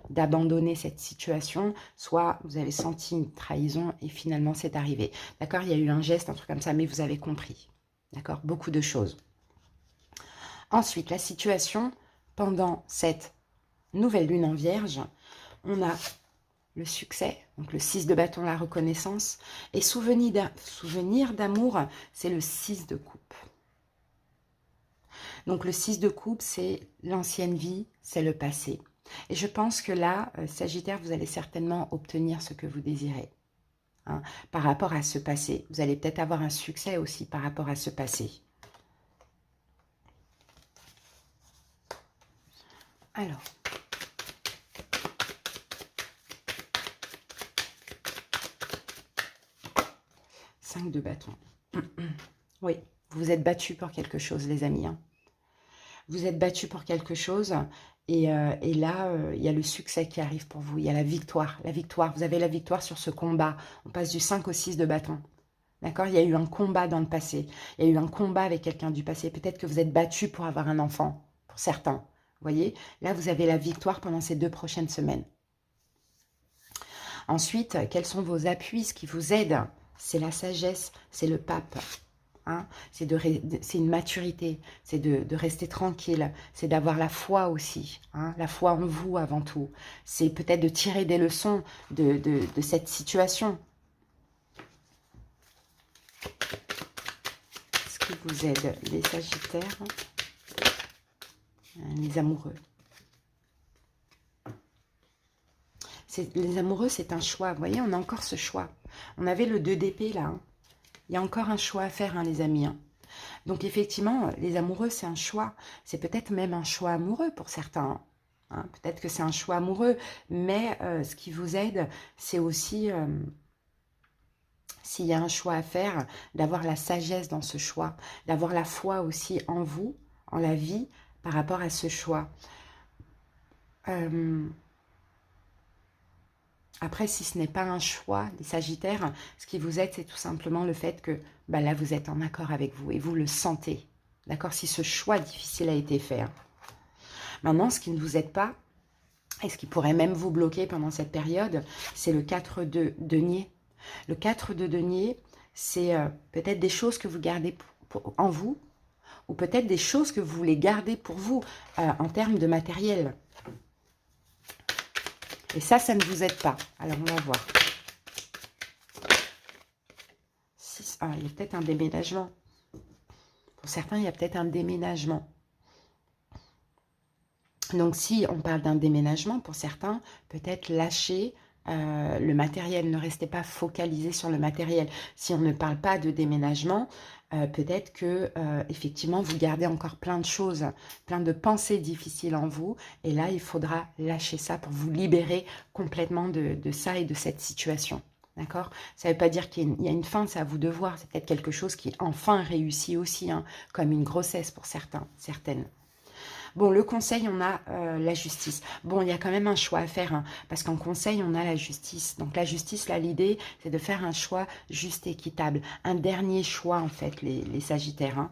d'abandonner cette situation, soit vous avez senti une trahison et finalement c'est arrivé. D'accord? Il y a eu un geste, un truc comme ça, mais vous avez compris. D'accord? Beaucoup de choses. Ensuite, la situation pendant cette nouvelle lune en Vierge, on a le succès, donc le 6 de bâton, la reconnaissance, et souvenir d'amour, c'est le 6 de coupe. Donc le 6 de coupe, c'est l'ancienne vie, c'est le passé. Et je pense que là, Sagittaire, vous allez certainement obtenir ce que vous désirez, hein, par rapport à ce passé. Vous allez peut-être avoir un succès aussi par rapport à ce passé. Alors... 5 de bâton. Oui, vous vous êtes battus pour quelque chose, les amis, hein. Vous êtes battus pour quelque chose et là, il y a le succès qui arrive pour vous. Il y a la victoire. La victoire, vous avez la victoire sur ce combat. On passe du 5 au 6 de bâton. D'accord? Il y a eu un combat dans le passé. Il y a eu un combat avec quelqu'un du passé. Peut-être que vous êtes battus pour avoir un enfant, pour certains. Vous voyez? Là, vous avez la victoire pendant ces 2 prochaines semaines. Ensuite, quels sont vos appuis, ce qui vous aide? C'est la sagesse, c'est le pape. Hein, c'est une maturité, c'est de rester tranquille, c'est d'avoir la foi aussi, hein, la foi en vous avant tout. C'est peut-être de tirer des leçons de cette situation. Ce qui vous aide, les Sagittaires, les amoureux. Les amoureux, c'est un choix. Vous voyez, on a encore ce choix. On avait le 2 d'épée là. Hein. Il y a encore un choix à faire, hein, les amis. Hein. Donc, effectivement, les amoureux, c'est un choix. C'est peut-être même un choix amoureux pour certains. Hein. Peut-être que c'est un choix amoureux. Mais ce qui vous aide, c'est aussi, s'il y a un choix à faire, d'avoir la sagesse dans ce choix. D'avoir la foi aussi en vous, en la vie, par rapport à ce choix. Après, si ce n'est pas un choix, les Sagittaires, ce qui vous aide, c'est tout simplement le fait que bah là, vous êtes en accord avec vous et vous le sentez. D'accord? Si ce choix difficile a été fait. Hein. Maintenant, ce qui ne vous aide pas, et ce qui pourrait même vous bloquer pendant cette période, c'est le 4 de denier. Le 4 de denier, c'est peut-être des choses que vous gardez en vous, ou peut-être des choses que vous voulez garder pour vous en termes de matériel. Et ça ne vous aide pas. Alors, on va voir. Il y a peut-être un déménagement. Pour certains, il y a peut-être un déménagement. Donc, si on parle d'un déménagement, pour certains, peut-être lâcher le matériel. Ne restez pas focalisé sur le matériel. Si on ne parle pas de déménagement, peut-être que effectivement, vous gardez encore plein de choses, plein de pensées difficiles en vous. Et là, il faudra lâcher ça pour vous libérer complètement de ça et de cette situation. D'accord? Ça ne veut pas dire qu'il y a une fin, c'est à vous de voir. C'est peut-être quelque chose qui enfin réussit aussi, hein, comme une grossesse pour certains, certaines. Bon, le conseil, on a la justice. Bon, il y a quand même un choix à faire, hein, parce qu'en conseil, on a la justice. Donc la justice, là, l'idée, c'est de faire un choix juste et équitable. Un dernier choix, en fait, les Sagittaires. Hein.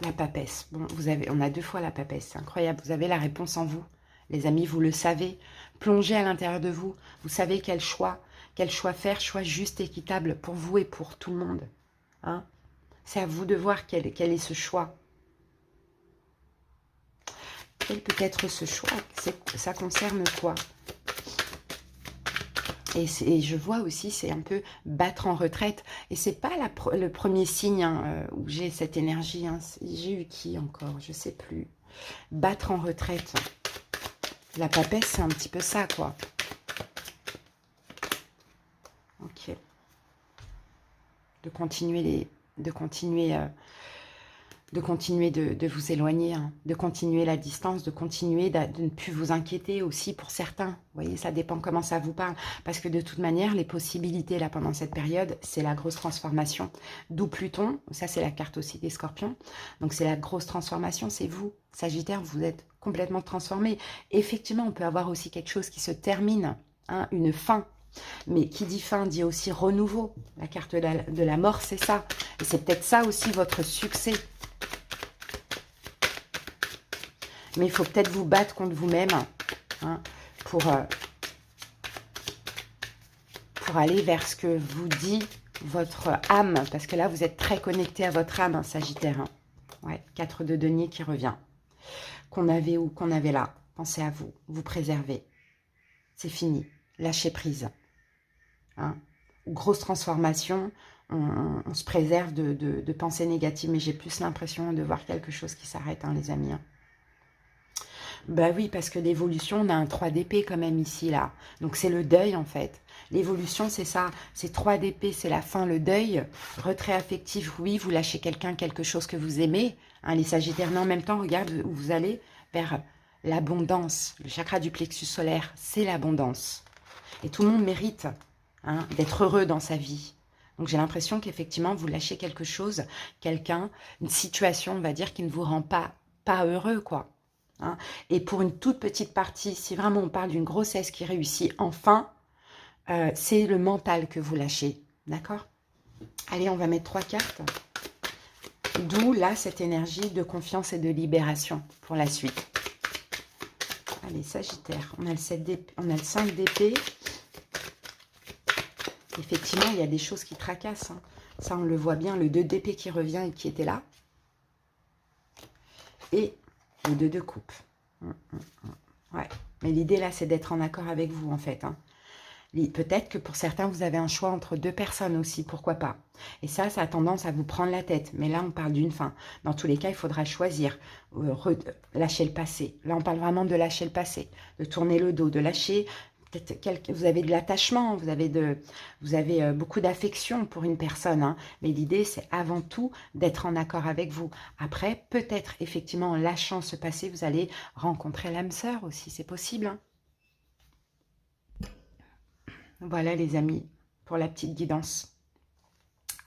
La papesse. Bon, on a 2 fois la papesse. C'est incroyable. Vous avez la réponse en vous. Les amis, vous le savez. Plongez à l'intérieur de vous. Vous savez quel choix faire, choix juste, équitable pour vous et pour tout le monde. Hein? C'est à vous de voir quel est ce choix. Quel peut être ce choix? Ça concerne quoi? Et je vois aussi, c'est un peu battre en retraite. Et c'est pas le premier signe hein, où j'ai cette énergie. Hein. J'ai eu qui encore? Je sais plus. Battre en retraite. La papesse, c'est un petit peu ça, quoi. Ok. De continuer de vous éloigner, hein, de continuer la distance, de continuer de ne plus vous inquiéter aussi pour certains. Vous voyez, ça dépend comment ça vous parle. Parce que de toute manière, les possibilités là pendant cette période, c'est la grosse transformation. D'où Pluton, ça c'est la carte aussi des Scorpions. Donc c'est la grosse transformation, c'est vous. Sagittaire, vous êtes complètement transformé. Effectivement, on peut avoir aussi quelque chose qui se termine, hein, une fin. Mais qui dit fin dit aussi renouveau. La carte de la mort, c'est ça. Et c'est peut-être ça aussi votre succès. Mais il faut peut-être vous battre contre vous-même hein, pour aller vers ce que vous dit votre âme. Parce que là, vous êtes très connecté à votre âme, hein, Sagittaire. Hein. Ouais, 4 de denier qui revient. Qu'on avait ou qu'on avait là. Pensez à vous, vous préservez. C'est fini. Lâchez prise. Hein. Grosse transformation. On se préserve de pensées négatives. Mais j'ai plus l'impression de voir quelque chose qui s'arrête, hein, les amis. Hein. Bah oui, parce que l'évolution, on a un 3 d'épée quand même ici, là. Donc c'est le deuil, en fait. L'évolution, c'est ça. C'est 3 d'épée, c'est la fin, le deuil. Retrait affectif, oui, vous lâchez quelqu'un, quelque chose que vous aimez. Hein, les Sagittaires, mais en même temps, regarde où vous allez vers l'abondance. Le chakra du plexus solaire, c'est l'abondance. Et tout le monde mérite hein, d'être heureux dans sa vie. Donc j'ai l'impression qu'effectivement, vous lâchez quelque chose, quelqu'un, une situation, on va dire, qui ne vous rend pas heureux, quoi. Hein. Et pour une toute petite partie, si vraiment on parle d'une grossesse qui réussit enfin, c'est le mental que vous lâchez. D'accord? Allez, on va mettre 3 cartes. D'où là cette énergie de confiance et de libération pour la suite. Allez, Sagittaire, on a le 5 d'épée. Effectivement, il y a des choses qui tracassent. Hein. Ça, on le voit bien. Le 2 d'épée qui revient et qui était là. Et le 2 de coupe. Ouais. Mais l'idée, là, c'est d'être en accord avec vous, en fait. Hein. Peut-être que pour certains, vous avez un choix entre 2 personnes aussi. Pourquoi pas? Et ça a tendance à vous prendre la tête. Mais là, on parle d'une fin. Dans tous les cas, il faudra choisir. Lâcher le passé. Là, on parle vraiment de lâcher le passé. De tourner le dos. De lâcher... Vous avez de l'attachement, vous avez beaucoup d'affection pour une personne, hein, mais l'idée c'est avant tout d'être en accord avec vous. Après, peut-être effectivement en lâchant ce passé, vous allez rencontrer l'âme sœur aussi, c'est possible. Hein. Voilà les amis, pour la petite guidance.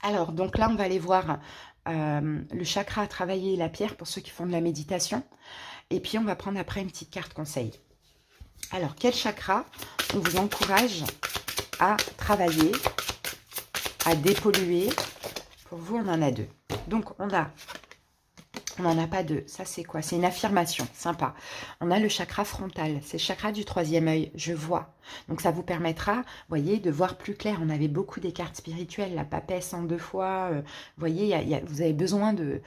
Alors, donc là on va aller voir le chakra à travailler, la pierre pour ceux qui font de la méditation. Et puis on va prendre après une petite carte conseil. Alors, quel chakra on vous encourage à travailler, à dépolluer? Pour vous, on en a 2. Donc, on a On n'en a pas deux. Ça, c'est quoi? C'est une affirmation. Sympa. On a le chakra frontal. C'est le chakra du troisième œil. Je vois. Donc, ça vous permettra, voyez, de voir plus clair. On avait beaucoup des cartes spirituelles. La papesse en deux fois. Vous voyez, vous avez besoin de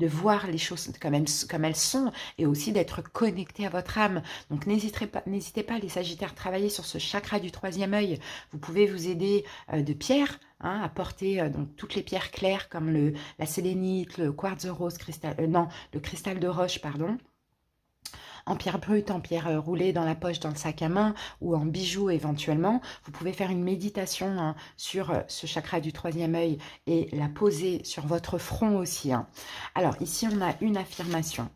voir les choses comme elles sont et aussi d'être connecté à votre âme. Donc, n'hésitez pas, les Sagittaires, à travailler sur ce chakra du troisième œil. Vous pouvez vous aider de pierres. À porter donc toutes les pierres claires comme la sélénite, le quartz rose, le cristal de roche, pardon, en pierre brute, en pierre roulée dans la poche, dans le sac à main ou en bijoux éventuellement. Vous pouvez faire une méditation sur ce chakra du troisième œil et la poser sur votre front aussi. Alors ici, on a une affirmation.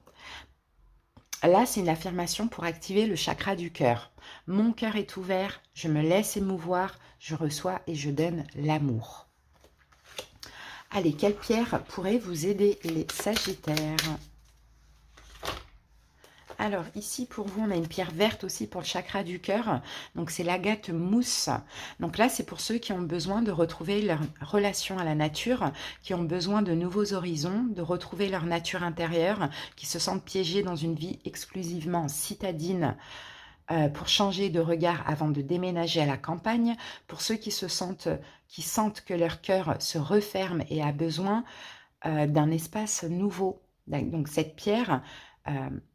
Là, c'est une affirmation pour activer le chakra du cœur. Mon cœur est ouvert, je me laisse émouvoir, je reçois et je donne l'amour. Allez, quelle pierre pourrait vous aider les Sagittaires? Alors, ici, pour vous, on a une pierre verte aussi pour le chakra du cœur. Donc, c'est l'agate mousse. Donc là, c'est pour ceux qui ont besoin de retrouver leur relation à la nature, qui ont besoin de nouveaux horizons, de retrouver leur nature intérieure, qui se sentent piégés dans une vie exclusivement citadine, pour changer de regard avant de déménager à la campagne, pour ceux qui sentent que leur cœur se referme et a besoin d'un espace nouveau. Donc cette pierre,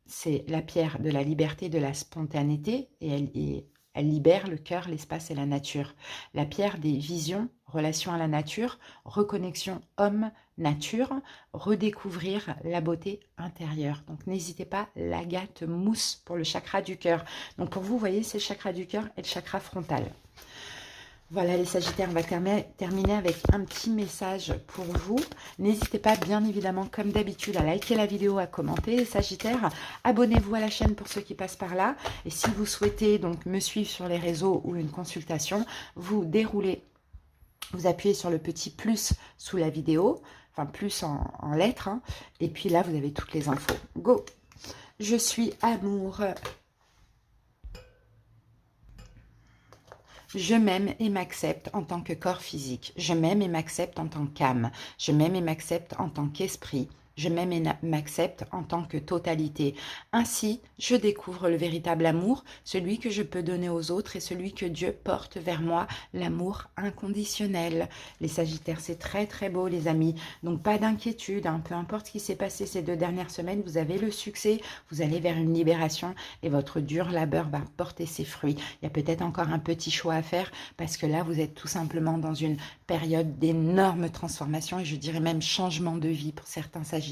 c'est la pierre de la liberté, de la spontanéité, et elle libère le cœur, l'espace et la nature. La pierre des visions, relation à la nature, reconnexion homme-nature, redécouvrir la beauté intérieure. Donc n'hésitez pas, l'agate mousse pour le chakra du cœur. Donc pour vous, vous voyez, c'est le chakra du cœur et le chakra frontal. Voilà les Sagittaires, on va terminer avec un petit message pour vous. N'hésitez pas bien évidemment comme d'habitude à liker la vidéo, à commenter. Les Sagittaires, abonnez-vous à la chaîne pour ceux qui passent par là. Et si vous souhaitez donc me suivre sur les réseaux ou une consultation, vous appuyez sur le petit plus sous la vidéo, enfin plus en lettres. Et puis là, vous avez toutes les infos. Go! Je suis amour. Je m'aime et m'accepte en tant que corps physique. Je m'aime et m'accepte en tant qu'âme. Je m'aime et m'accepte en tant qu'esprit. Je m'aime et m'accepte en tant que totalité. Ainsi, je découvre le véritable amour, celui que je peux donner aux autres et celui que Dieu porte vers moi, l'amour inconditionnel. Les Sagittaires, c'est très très beau les amis. Donc pas d'inquiétude, peu importe ce qui s'est passé ces 2 dernières semaines, vous avez le succès, vous allez vers une libération et votre dur labeur va porter ses fruits. Il y a peut-être encore un petit choix à faire parce que là, vous êtes tout simplement dans une période d'énorme transformation et je dirais même changement de vie pour certains Sagittaires.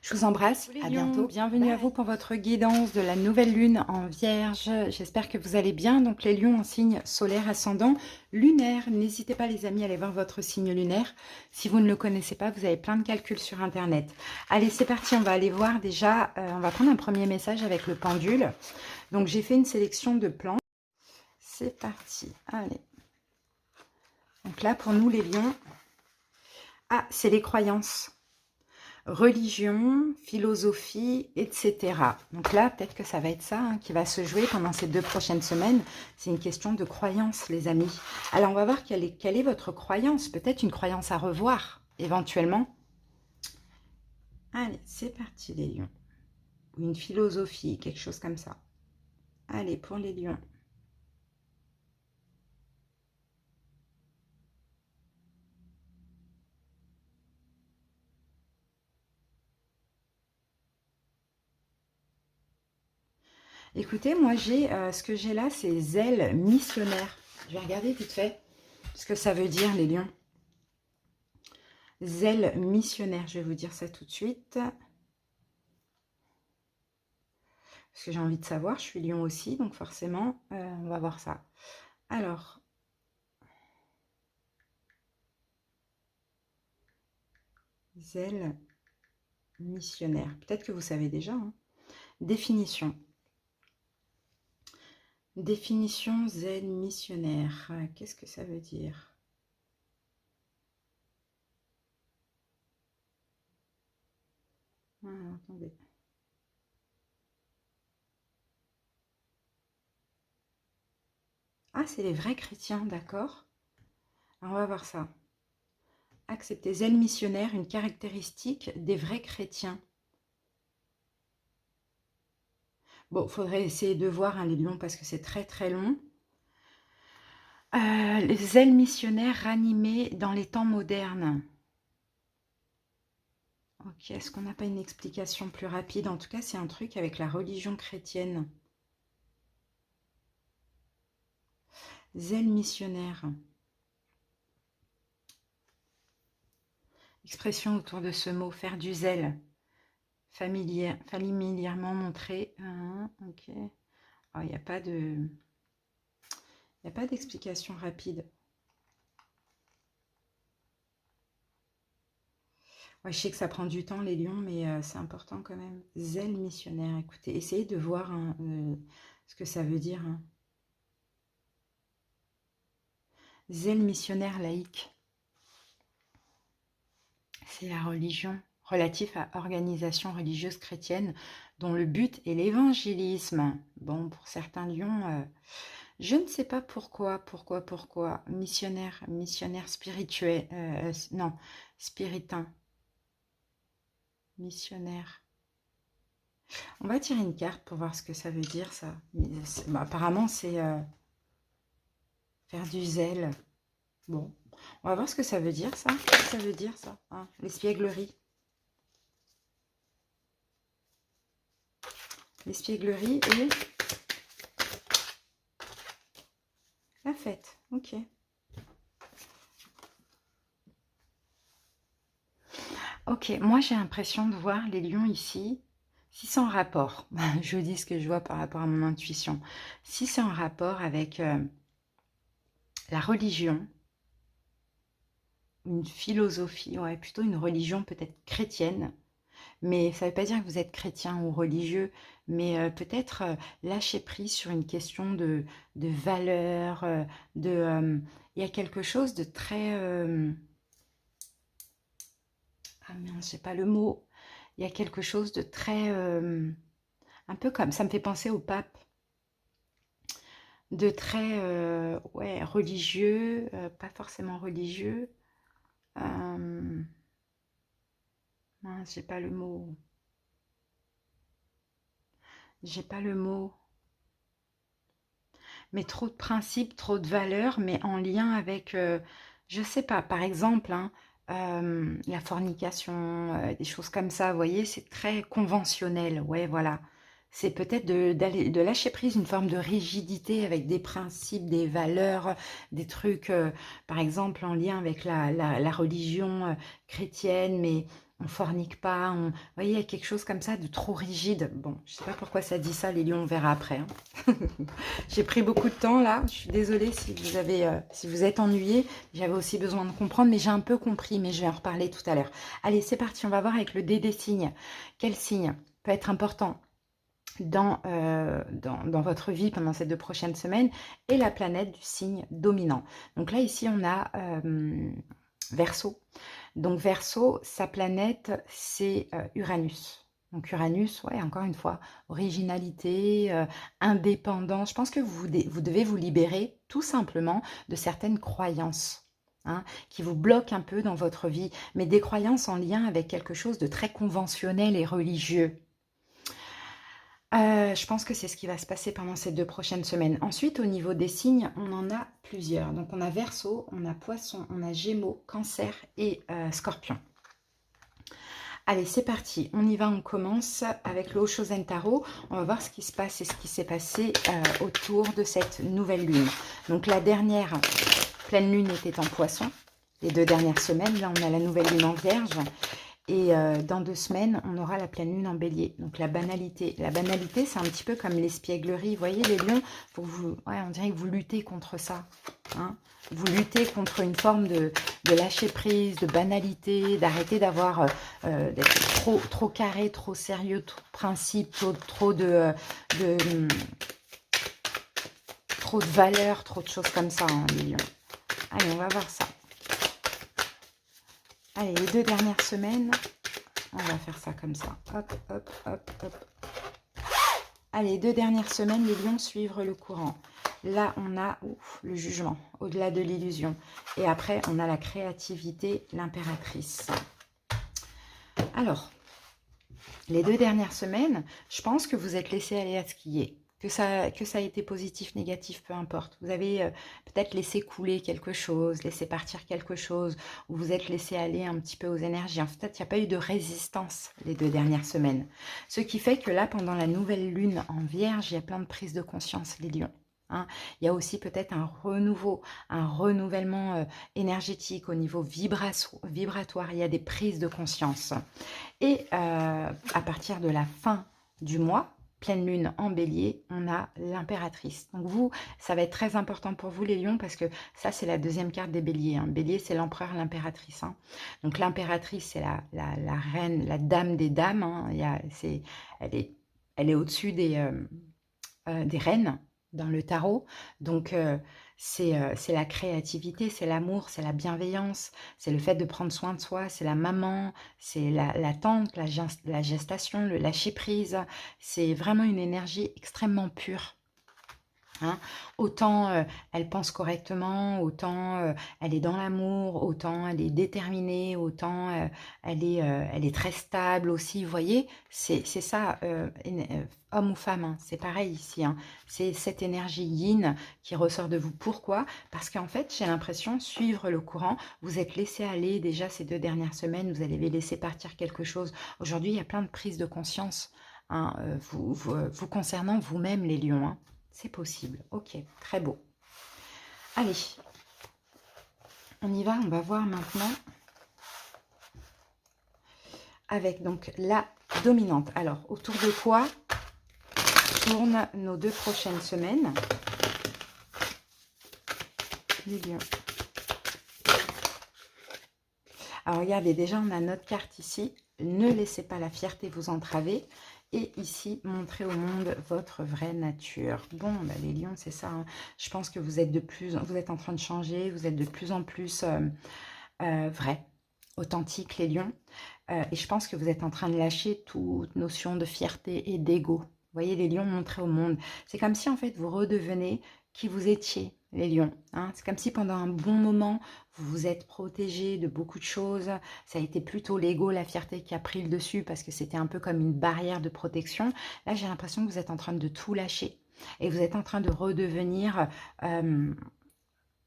Je vous embrasse, à bientôt. Bienvenue à vous pour votre guidance de la nouvelle lune en Vierge. J'espère que vous allez bien. Donc les lions en signe solaire ascendant lunaire. N'hésitez pas les amis à aller voir votre signe lunaire. Si vous ne le connaissez pas, vous avez plein de calculs sur internet. Allez, c'est parti, on va aller voir déjà, on va prendre un premier message avec le pendule. Donc j'ai fait une sélection de plantes. C'est parti, allez. Donc là, pour nous les lions, c'est les croyances. Religion, philosophie, etc. Donc là, peut-être que ça va être ça qui va se jouer pendant ces 2 prochaines semaines. C'est une question de croyance, les amis. Alors, on va voir quelle est votre croyance. Peut-être une croyance à revoir, éventuellement. Allez, c'est parti, les lions. Ou une philosophie, quelque chose comme ça. Allez, pour les lions. Écoutez, moi, ce que j'ai là, c'est zèle missionnaire. Je vais regarder vite fait ce que ça veut dire, les lions. Zèle missionnaire, je vais vous dire ça tout de suite. Parce que j'ai envie de savoir, je suis lion aussi, donc forcément, on va voir ça. Alors, zèle missionnaire. Peut-être que vous savez déjà. Définition. Définition zèle missionnaire. Qu'est-ce que ça veut dire? Attendez. Ah, c'est les vrais chrétiens, d'accord. On va voir ça. accepter. Zèle missionnaire, une caractéristique des vrais chrétiens. Bon, il faudrait essayer de voir hein, les lions parce que c'est très très long. Les ailes missionnaires ranimées dans les temps modernes. Ok, est-ce qu'on n'a pas une explication plus rapide? En tout cas, c'est un truc avec la religion chrétienne. Zèle missionnaire. Expression autour de ce mot, faire du zèle. Familièrement montré. Ok. Oh, il n'y a pas de... Il n'y a pas d'explication rapide. Ouais, je sais que ça prend du temps, les lions, mais c'est important quand même. Zèle missionnaire, écoutez, essayez de voir hein, ce que ça veut dire. Hein. Zèle missionnaire laïque. C'est la religion relative à organisation religieuse chrétienne dont le but est l'évangélisme. Bon, pour certains lions, je ne sais pas pourquoi. Missionnaire spirituel, non, spiritain. Missionnaire. On va tirer une carte pour voir ce que ça veut dire, ça. Bah, apparemment, c'est faire du zèle. Bon, on va voir ce que ça veut dire, ça. Qu'est-ce que ça veut dire, ça hein, l'espièglerie. L'espièglerie et la fête. Ok. Ok, moi j'ai l'impression de voir les lions ici. Si c'est en rapport, je vous dis ce que je vois par rapport à mon intuition. Si c'est en rapport avec la religion, une philosophie, ouais, plutôt une religion peut-être chrétienne, mais ça ne veut pas dire que vous êtes chrétien ou religieux, mais peut-être lâcher prise sur une question de valeur, il y a quelque chose de très... ah mince, j'ai pas le mot. Il y a quelque chose de très... un peu comme... Ça me fait penser au pape. De très ouais, religieux, pas forcément religieux. Mince, j'ai pas le mot. J'ai pas le mot. Mais trop de principes, trop de valeurs, mais en lien avec, je sais pas, par exemple, hein, la fornication, des choses comme ça, vous voyez, c'est très conventionnel, ouais, voilà. C'est peut-être de lâcher prise une forme de rigidité avec des principes, des valeurs, des trucs, par exemple, en lien avec la religion chrétienne, mais on fornique pas, vous voyez, il y a quelque chose comme ça de trop rigide. Bon, je sais pas pourquoi ça dit ça, les lions, on verra après. Hein. J'ai pris beaucoup de temps là, je suis désolée si vous avez, si vous êtes ennuyé. J'avais aussi besoin de comprendre, mais j'ai un peu compris, mais je vais en reparler tout à l'heure. Allez, c'est parti, on va voir avec le dé des signes. Quel signe peut être important dans votre vie pendant ces 2 prochaines semaines et la planète du signe dominant. Donc là, ici, on a Verseau. Donc Verseau, sa planète, c'est Uranus. Donc Uranus, ouais, encore une fois, originalité, indépendance. Je pense que vous devez vous libérer tout simplement de certaines croyances hein, qui vous bloquent un peu dans votre vie, mais des croyances en lien avec quelque chose de très conventionnel et religieux. Je pense que c'est ce qui va se passer pendant ces 2 prochaines semaines. Ensuite, au niveau des signes, on en a plusieurs. Donc, on a Verseau, on a Poisson, on a Gémeaux, Cancer et Scorpion. Allez, c'est parti. On y va, on commence avec le Oshozen Tarot. On va voir ce qui se passe et ce qui s'est passé autour de cette nouvelle lune. Donc, la dernière pleine lune était en Poisson. Les 2 dernières semaines, là, on a la nouvelle lune en Vierge. Et dans 2 semaines, on aura la pleine lune en Bélier. Donc la banalité. La banalité, c'est un petit peu comme l'espièglerie. Vous voyez, les lions, ouais, on dirait que vous luttez contre ça. Hein, vous luttez contre une forme de lâcher prise, de banalité, d'arrêter d'avoir d'être trop carré, trop sérieux, trop de principes, trop de valeurs, trop de choses comme ça, hein, les lions. Allez, on va voir ça. Allez, les 2 dernières semaines, on va faire ça comme ça. Hop, hop. Allez, 2 dernières semaines, les lions suivent le courant. Là, on a le jugement, au-delà de l'illusion. Et après, on a la créativité, l'impératrice. Alors, les 2 dernières semaines, je pense que vous êtes laissé aller à ce qui est. Que ça a été positif, négatif, peu importe. Vous avez peut-être laissé couler quelque chose, laissé partir quelque chose, ou vous êtes laissé aller un petit peu aux énergies. En fait, il n'y a pas eu de résistance les 2 dernières semaines. Ce qui fait que là, pendant la nouvelle lune en Vierge, il y a plein de prises de conscience, les lions. Hein. Il y a aussi peut-être un renouveau, un renouvellement énergétique au niveau vibratoire. Il y a des prises de conscience. Et à partir de la fin du mois, pleine lune en bélier, on a l'impératrice. Donc vous, ça va être très important pour vous les lions parce que ça c'est la 2e carte des béliers. Hein. Bélier c'est l'empereur, l'impératrice. Hein. Donc l'impératrice c'est la reine, la dame des dames. Hein. Elle est au-dessus des reines dans le tarot. Donc c'est la créativité, c'est l'amour, c'est la bienveillance, c'est le fait de prendre soin de soi, c'est la maman, c'est la tante, la gestation, le lâcher prise. C'est vraiment une énergie extrêmement pure. Hein. Autant elle pense correctement, autant elle est dans l'amour, autant elle est déterminée, autant elle est très stable aussi. Vous voyez, c'est ça, homme ou femme, hein, c'est pareil ici. Hein. C'est cette énergie yin qui ressort de vous. Pourquoi? Parce qu'en fait, j'ai l'impression, suivre le courant, vous êtes laissé aller déjà ces 2 dernières semaines, vous allez laisser partir quelque chose. Aujourd'hui, il y a plein de prises de conscience hein, vous concernant vous-même les lions. Hein. C'est possible. Ok, très beau. Allez, on y va. On va voir maintenant avec donc la dominante. Alors, autour de quoi tournent nos 2 prochaines semaines? Les lions. Alors, regardez, déjà, on a notre carte ici. Ne laissez pas la fierté vous entraver. Et ici, montrez au monde votre vraie nature. Bon, bah, les lions, c'est ça. Hein. Je pense que vous êtes en train de changer, vous êtes de plus en plus vrai, authentique, les lions. Et je pense que vous êtes en train de lâcher toute notion de fierté et d'ego. Vous voyez, les lions montrés au monde. C'est comme si, en fait, vous redevenez qui vous étiez, les lions. Hein. C'est comme si pendant un bon moment, vous vous êtes protégé de beaucoup de choses. Ça a été plutôt l'ego, la fierté qui a pris le dessus parce que c'était un peu comme une barrière de protection. Là, j'ai l'impression que vous êtes en train de tout lâcher. Et vous êtes en train de redevenir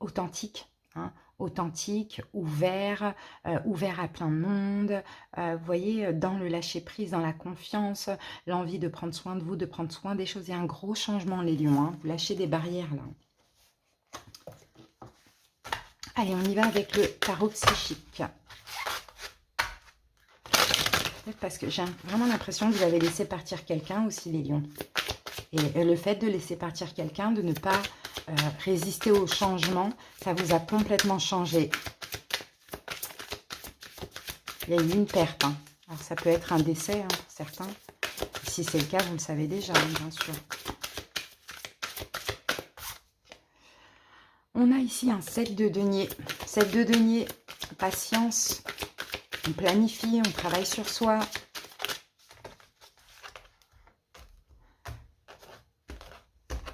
authentique. Hein, authentique, ouvert à plein de monde. Vous voyez, dans le lâcher-prise, dans la confiance, l'envie de prendre soin de vous, de prendre soin des choses. Il y a un gros changement, les lions. Hein. Vous lâchez des barrières, là. Allez, on y va avec le tarot psychique. Peut-être parce que j'ai vraiment l'impression que vous avez laissé partir quelqu'un aussi, les lions. Et le fait de laisser partir quelqu'un, de ne pas résister au changement, ça vous a complètement changé. Il y a eu une perte. Hein. Alors, ça peut être un décès hein, pour certains. Si c'est le cas, vous le savez déjà, hein, bien sûr. On a ici un 7 de denier. 7 de denier, patience. On planifie, on travaille sur soi.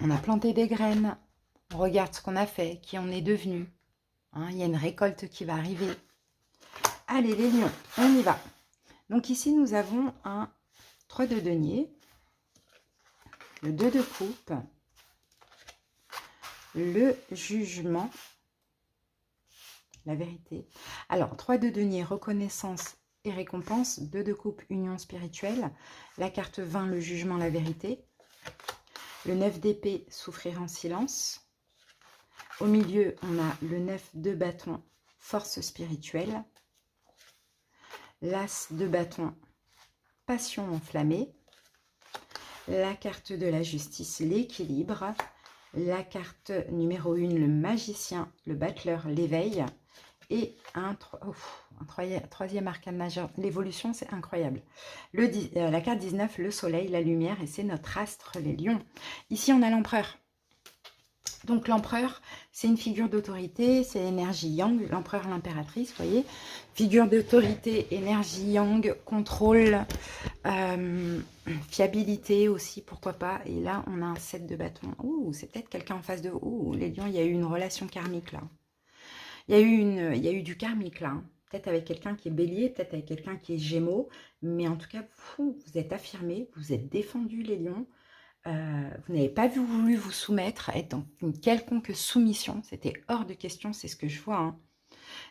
On a planté des graines. On regarde ce qu'on a fait, qui on est devenu. Hein, il y a une récolte qui va arriver. Allez les lions, on y va. Donc ici, nous avons un 3 de denier. Le 2 de coupe. Le jugement, la vérité. Alors, 3 de denier, reconnaissance et récompense. 2 de coupe, union spirituelle. La carte 20, le jugement, la vérité. Le 9 d'épée, souffrir en silence. Au milieu, on a le 9 de bâton, force spirituelle. L'as de bâton, passion enflammée. La carte de la justice, l'équilibre. La carte numéro 1, le magicien, le battleur, l'éveil. Et un troisième arcane majeur. L'évolution, c'est incroyable. La carte 19, le soleil, la lumière. Et c'est notre astre, les lions. Ici, on a l'empereur. Donc l'empereur, c'est une figure d'autorité, c'est l'énergie yang, l'empereur, l'impératrice, vous voyez. Figure d'autorité, énergie yang, contrôle, fiabilité aussi, pourquoi pas. Et là, on a un 7 de bâton. Ouh, c'est peut-être quelqu'un en face de vous. Ouh, les lions, il y a eu une relation karmique là. Il y a eu du karmique là. Hein. Peut-être avec quelqu'un qui est bélier, peut-être avec quelqu'un qui est gémeaux. Mais en tout cas, vous êtes affirmés, vous êtes défendus les lions. Vous n'avez pas voulu vous soumettre, être dans une quelconque soumission. C'était hors de question, c'est ce que je vois. Hein.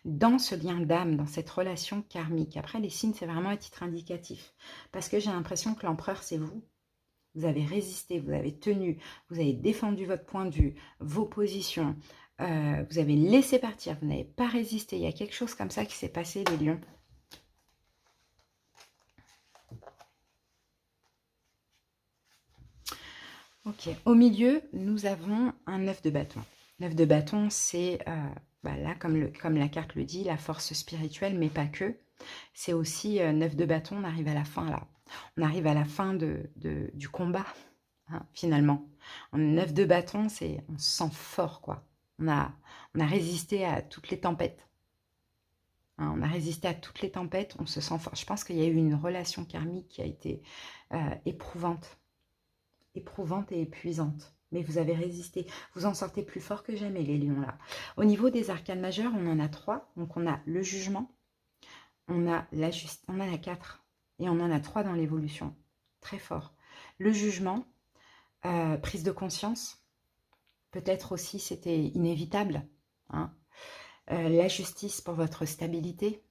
Dans ce lien d'âme, dans cette relation karmique. Après, les signes, c'est vraiment à titre indicatif. Parce que j'ai l'impression que l'empereur, c'est vous. Vous avez résisté, vous avez tenu, vous avez défendu votre point de vue, vos positions. Vous avez laissé partir, vous n'avez pas résisté. Il y a quelque chose comme ça qui s'est passé, les lions. Ok, au milieu, nous avons un 9 de bâton. 9 de bâton, c'est, là, comme la carte le dit, la force spirituelle, mais pas que. C'est aussi 9 de bâton, on arrive à la fin, là. On arrive à la fin du combat, hein, finalement. En 9 de bâton, c'est, on se sent fort, quoi. On a résisté à toutes les tempêtes. Hein, on a résisté à toutes les tempêtes, on se sent fort. Je pense qu'il y a eu une relation karmique qui a été éprouvante et épuisante. Mais vous avez résisté. Vous en sortez plus fort que jamais, les lions, là. Au niveau des arcanes majeures, on en a 3. Donc, on a le jugement, on a on en a 4. Et on en a 3 dans l'évolution. Très fort. Le jugement, prise de conscience. Peut-être aussi, c'était inévitable. Hein. La justice pour votre stabilité.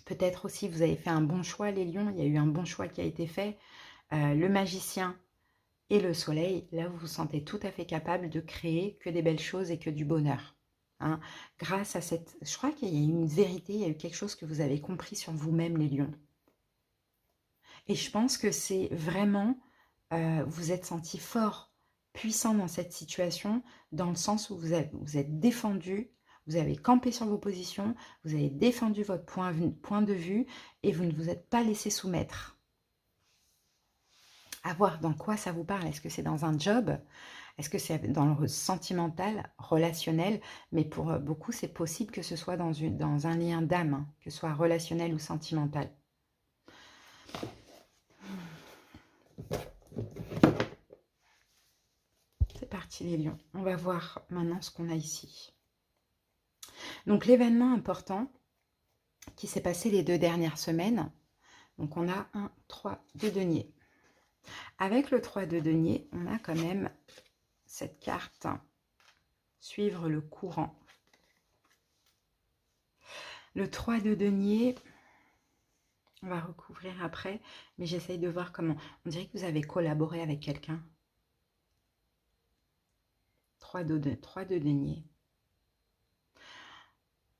Peut-être aussi, vous avez fait un bon choix, les lions. Il y a eu un bon choix qui a été fait. Le magicien, et le soleil, là, vous vous sentez tout à fait capable de créer que des belles choses et que du bonheur. Hein. Grâce à cette... Je crois qu'il y a eu une vérité, il y a eu quelque chose que vous avez compris sur vous-même, les lions. Et je pense que c'est vraiment... vous êtes senti fort, puissant dans cette situation, dans le sens où vous êtes défendu, vous avez campé sur vos positions, vous avez défendu votre point de vue et vous ne vous êtes pas laissé soumettre. À voir dans quoi ça vous parle. Est-ce que c'est dans un job? Est-ce que c'est dans le sentimental, relationnel? Mais pour beaucoup, c'est possible que ce soit dans un lien d'âme, hein, que ce soit relationnel ou sentimental. C'est parti les lions. On va voir maintenant ce qu'on a ici. Donc l'événement important qui s'est passé les 2 dernières semaines. Donc on a 1, 3 de denier. Avec le 3 de denier, on a quand même cette carte, suivre le courant. Le 3 de denier, on va recouvrir après, mais j'essaye de voir comment. On dirait que vous avez collaboré avec quelqu'un. 3 de denier.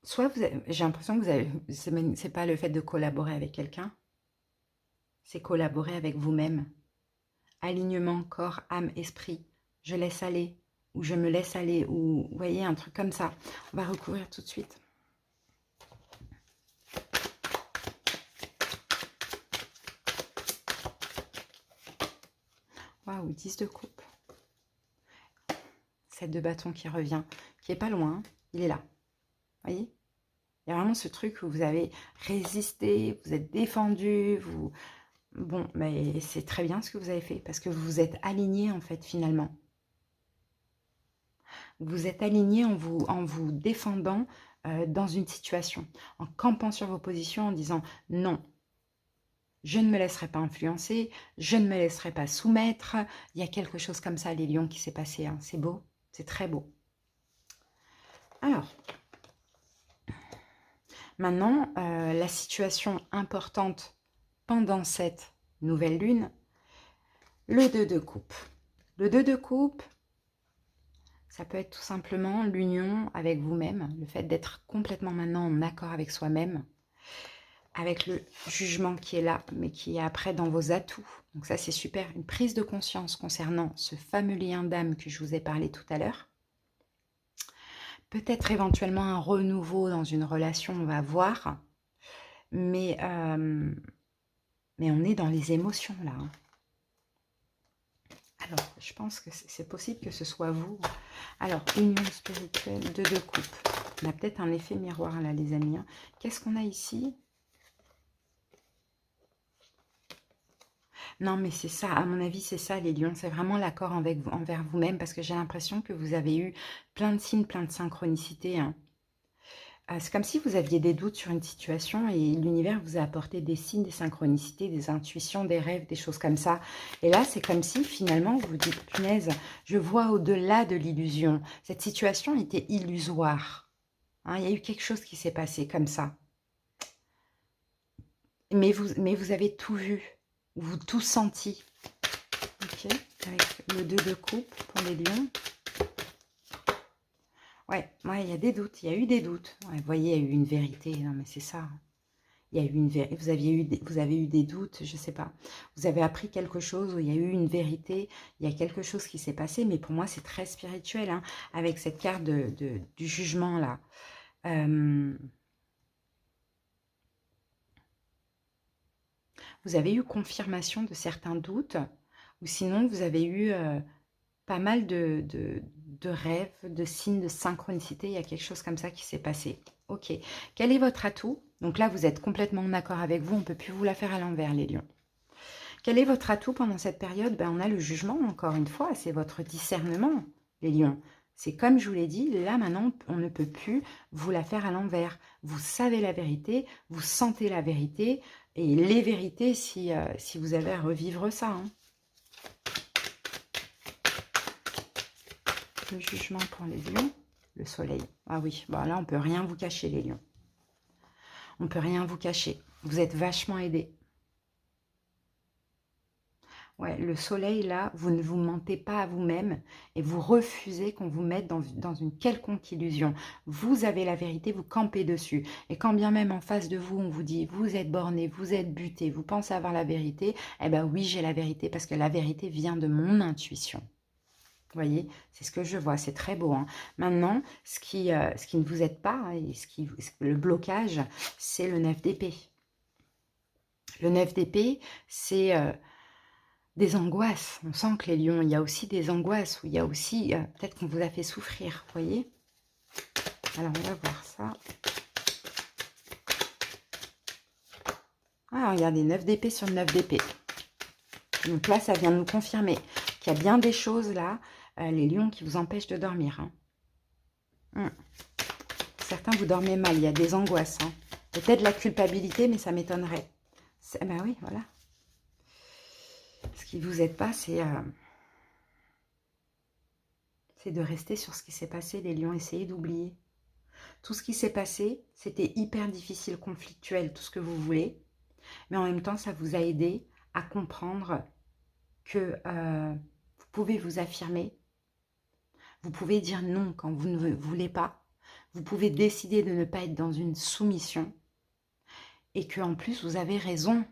Soit j'ai l'impression que vous avez, c'est pas le fait de collaborer avec quelqu'un, c'est collaborer avec vous-même. Alignement, corps, âme, esprit. Je laisse aller, ou je me laisse aller, ou vous voyez, un truc comme ça. On va recouvrir tout de suite. Waouh, 10 de coupe. 7 de bâton qui revient, qui est pas loin, il est là. Vous voyez? Il y a vraiment ce truc où vous avez résisté, vous êtes défendu, vous... Bon, mais c'est très bien ce que vous avez fait, parce que vous vous êtes aligné, en fait, finalement. Vous êtes aligné en vous défendant dans une situation, en campant sur vos positions, en disant « Non, je ne me laisserai pas influencer, je ne me laisserai pas soumettre. » Il y a quelque chose comme ça, les lions, qui s'est passé. Hein. C'est beau, c'est très beau. Alors, maintenant, la situation importante pendant cette nouvelle lune, le 2 de coupe. Le 2 de coupe, ça peut être tout simplement l'union avec vous-même, le fait d'être complètement maintenant en accord avec soi-même, avec le jugement qui est là, mais qui est après dans vos atouts. Donc ça, c'est super. Une prise de conscience concernant ce fameux lien d'âme que je vous ai parlé tout à l'heure. Peut-être éventuellement un renouveau dans une relation, on va voir. Mais on est dans les émotions, là. Hein. Alors, je pense que c'est possible que ce soit vous. Alors, union spirituelle de 2 coupes. On a peut-être un effet miroir là, les amis. Hein. Qu'est-ce qu'on a ici? Non, mais c'est ça, à mon avis, c'est ça, les lions. C'est vraiment l'accord envers vous-même, parce que j'ai l'impression que vous avez eu plein de signes, plein de synchronicités. Hein. C'est comme si vous aviez des doutes sur une situation et l'univers vous a apporté des signes, des synchronicités, des intuitions, des rêves, des choses comme ça. Et là, c'est comme si finalement vous vous dites, punaise, je vois au-delà de l'illusion. Cette situation était illusoire. Hein, il y a eu quelque chose qui s'est passé comme ça. Mais vous avez tout vu, vous tout senti. Ok, avec le 2 de coupe pour les lions. Ouais, il y a des doutes, il y a eu des doutes. Ouais, vous voyez, il y a eu une vérité. Non, mais c'est ça. Il y a eu une vérité. Vous avez eu des doutes, je ne sais pas. Vous avez appris quelque chose où il y a eu une vérité. Il y a quelque chose qui s'est passé. Mais pour moi, c'est très spirituel. Hein, avec cette carte du jugement, là. Vous avez eu confirmation de certains doutes. Ou sinon, vous avez eu pas mal de rêves, de signes de synchronicité. Il y a quelque chose comme ça qui s'est passé. Ok. Quel est votre atout? Donc là, vous êtes complètement en accord avec vous. On ne peut plus vous la faire à l'envers, les lions. Quel est votre atout pendant cette période? Ben, on a le jugement, encore une fois. C'est votre discernement, les lions. C'est comme je vous l'ai dit, là maintenant, on ne peut plus vous la faire à l'envers. Vous savez la vérité, vous sentez la vérité, et les vérités si vous avez à revivre ça. Hein. Le jugement pour les lions, le soleil. Ah oui, bon, là on ne peut rien vous cacher, les lions. On ne peut rien vous cacher. Vous êtes vachement aidés. Ouais, le soleil, là, vous ne vous mentez pas à vous-même et vous refusez qu'on vous mette dans une quelconque illusion. Vous avez la vérité, vous campez dessus. Et quand bien même en face de vous, on vous dit, vous êtes borné, vous êtes buté, vous pensez avoir la vérité, eh bien oui, j'ai la vérité parce que la vérité vient de mon intuition. Vous voyez, c'est ce que je vois, c'est très beau. Hein. Maintenant, ce qui ne vous aide pas, hein, et le blocage, c'est le 9 d'épée. Le 9 d'épée, c'est des angoisses. On sent que les lions, il y a aussi des angoisses, où il y a aussi, peut-être qu'on vous a fait souffrir, vous voyez. Alors, on va voir ça. Ah, regardez, 9 d'épée sur 9 d'épée. Donc là, ça vient de nous confirmer qu'il y a bien des choses là, les lions, qui vous empêchent de dormir. Hein. Certains, vous dormez mal, il y a des angoisses. Hein. Peut-être la culpabilité, mais ça m'étonnerait. Ben oui, voilà. Ce qui ne vous aide pas, c'est de rester sur ce qui s'est passé, les lions. Essayez d'oublier. Tout ce qui s'est passé, c'était hyper difficile, conflictuel, tout ce que vous voulez. Mais en même temps, ça vous a aidé à comprendre que vous pouvez vous affirmer. Vous pouvez dire non quand vous ne voulez pas. Vous pouvez décider de ne pas être dans une soumission. Et qu'en plus, vous avez raison.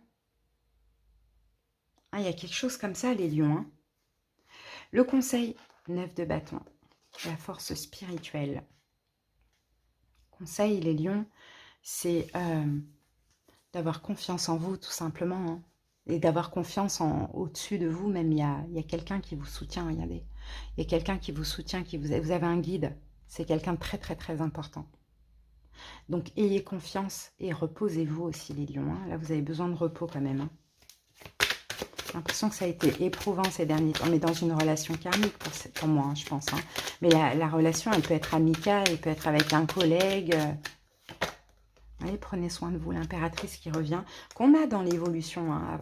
Ah, il y a quelque chose comme ça, les lions. Hein. Le conseil, 9 de bâton, la force spirituelle. Conseil, les lions, c'est d'avoir confiance en vous, tout simplement. Hein. Et d'avoir confiance au-dessus de vous, même il y a quelqu'un qui vous soutient, regardez. Il y a quelqu'un qui vous soutient, vous avez un guide. C'est quelqu'un de très, très, très important. Donc, ayez confiance et reposez-vous aussi, les lions. Hein. Là, vous avez besoin de repos quand même. Hein. J'ai l'impression que ça a été éprouvant ces derniers temps, mais dans une relation karmique pour moi, hein, je pense. Hein. Mais la relation, elle peut être amicale, elle peut être avec un collègue. Allez, prenez soin de vous, l'impératrice qui revient, qu'on a dans l'évolution, hein,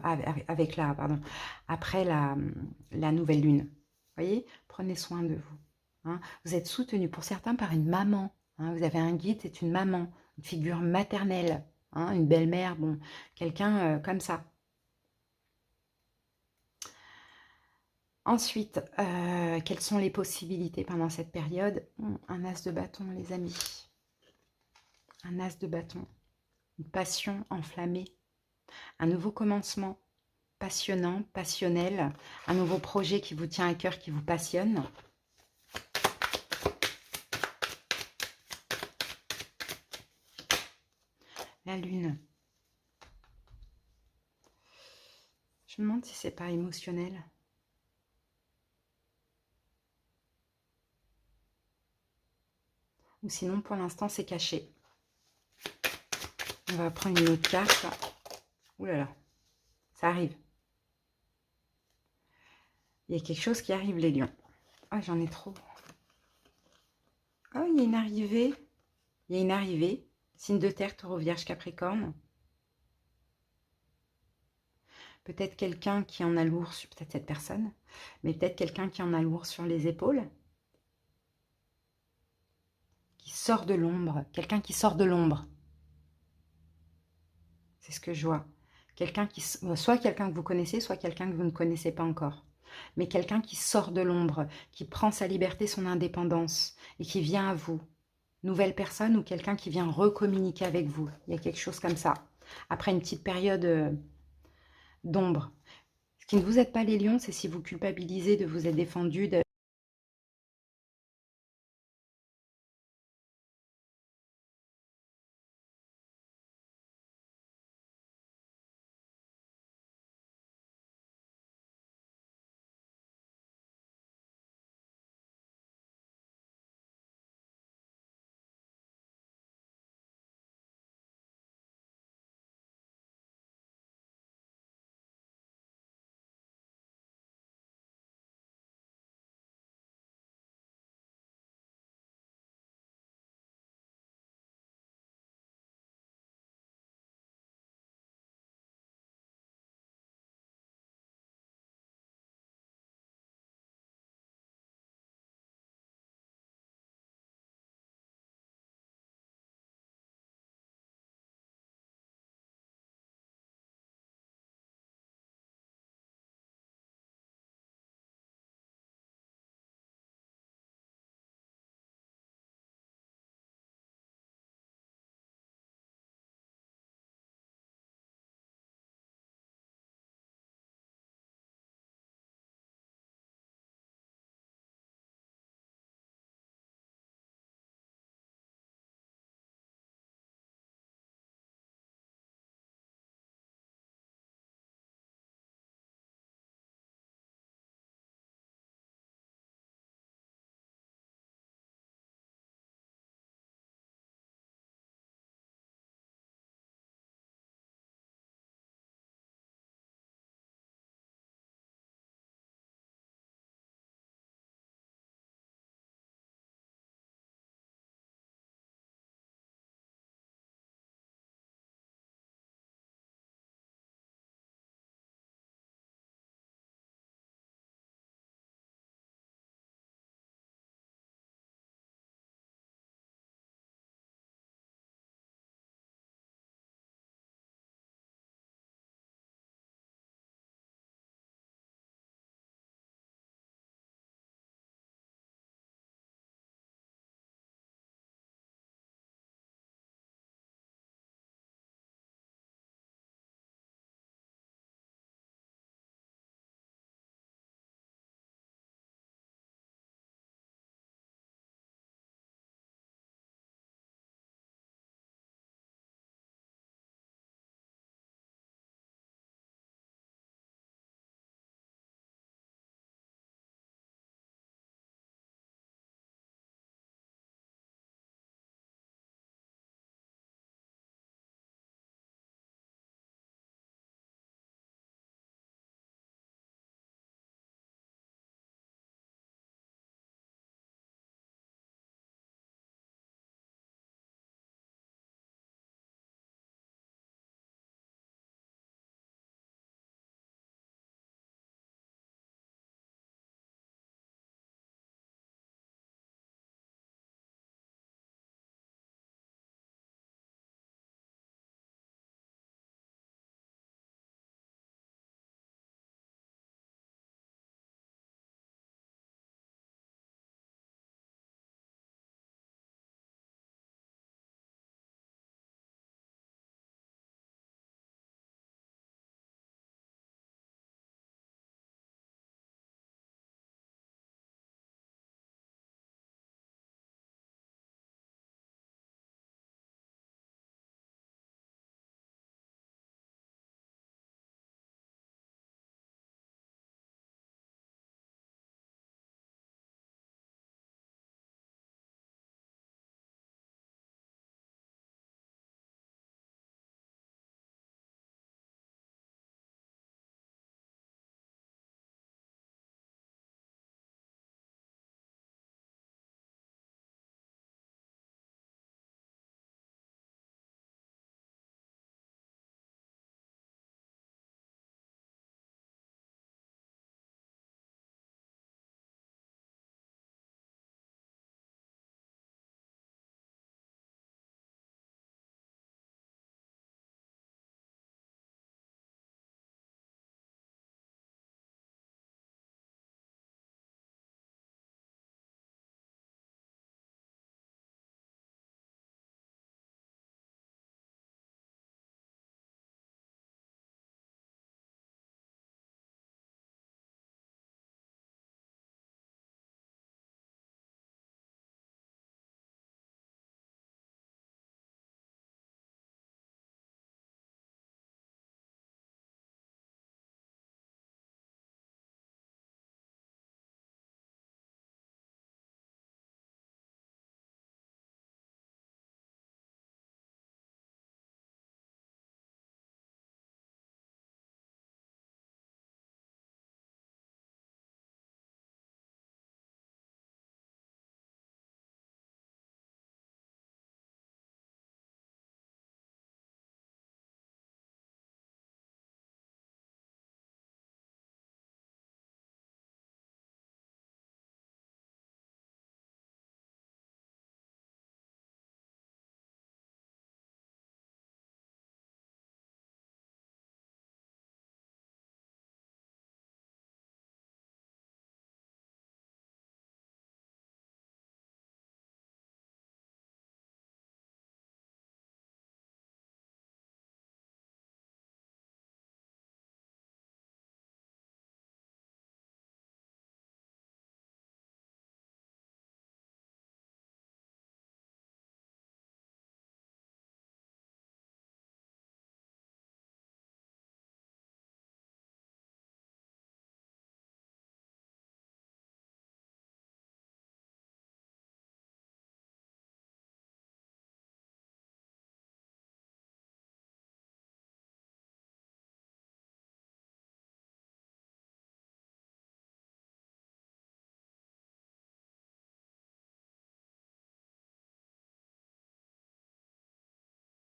après la nouvelle lune. Vous voyez, prenez soin de vous. Hein. Vous êtes soutenu pour certains par une maman. Hein. Vous avez un guide, c'est une maman, une figure maternelle, hein, une belle-mère, bon, quelqu'un comme ça. Ensuite, quelles sont les possibilités pendant cette période? Un as de bâton, les amis. Un as de bâton. Une passion enflammée. Un nouveau commencement passionnant, passionnel. Un nouveau projet qui vous tient à cœur, qui vous passionne. La lune. Je me demande si c'est pas émotionnel. Ou sinon, pour l'instant, c'est caché. On va prendre une autre carte. Ouh là là, ça arrive. Il y a quelque chose qui arrive, les lions. Ah, j'en ai trop. Oh, il y a une arrivée. Il y a une arrivée. Signe de terre, taureau, vierge, capricorne. Peut-être quelqu'un qui en a lourd, peut-être cette personne, mais peut-être quelqu'un qui en a lourd sur les épaules. Qui sort de l'ombre. Quelqu'un qui sort de l'ombre. C'est ce que je vois. Quelqu'un qui, soit quelqu'un que vous connaissez, soit quelqu'un que vous ne connaissez pas encore. Mais quelqu'un qui sort de l'ombre, qui prend sa liberté, son indépendance, et qui vient à vous. Nouvelle personne ou quelqu'un qui vient recommuniquer avec vous. Il y a quelque chose comme ça. Après une petite période d'ombre. Ce qui ne vous aide pas les lions, c'est si vous culpabilisez de vous être défendu,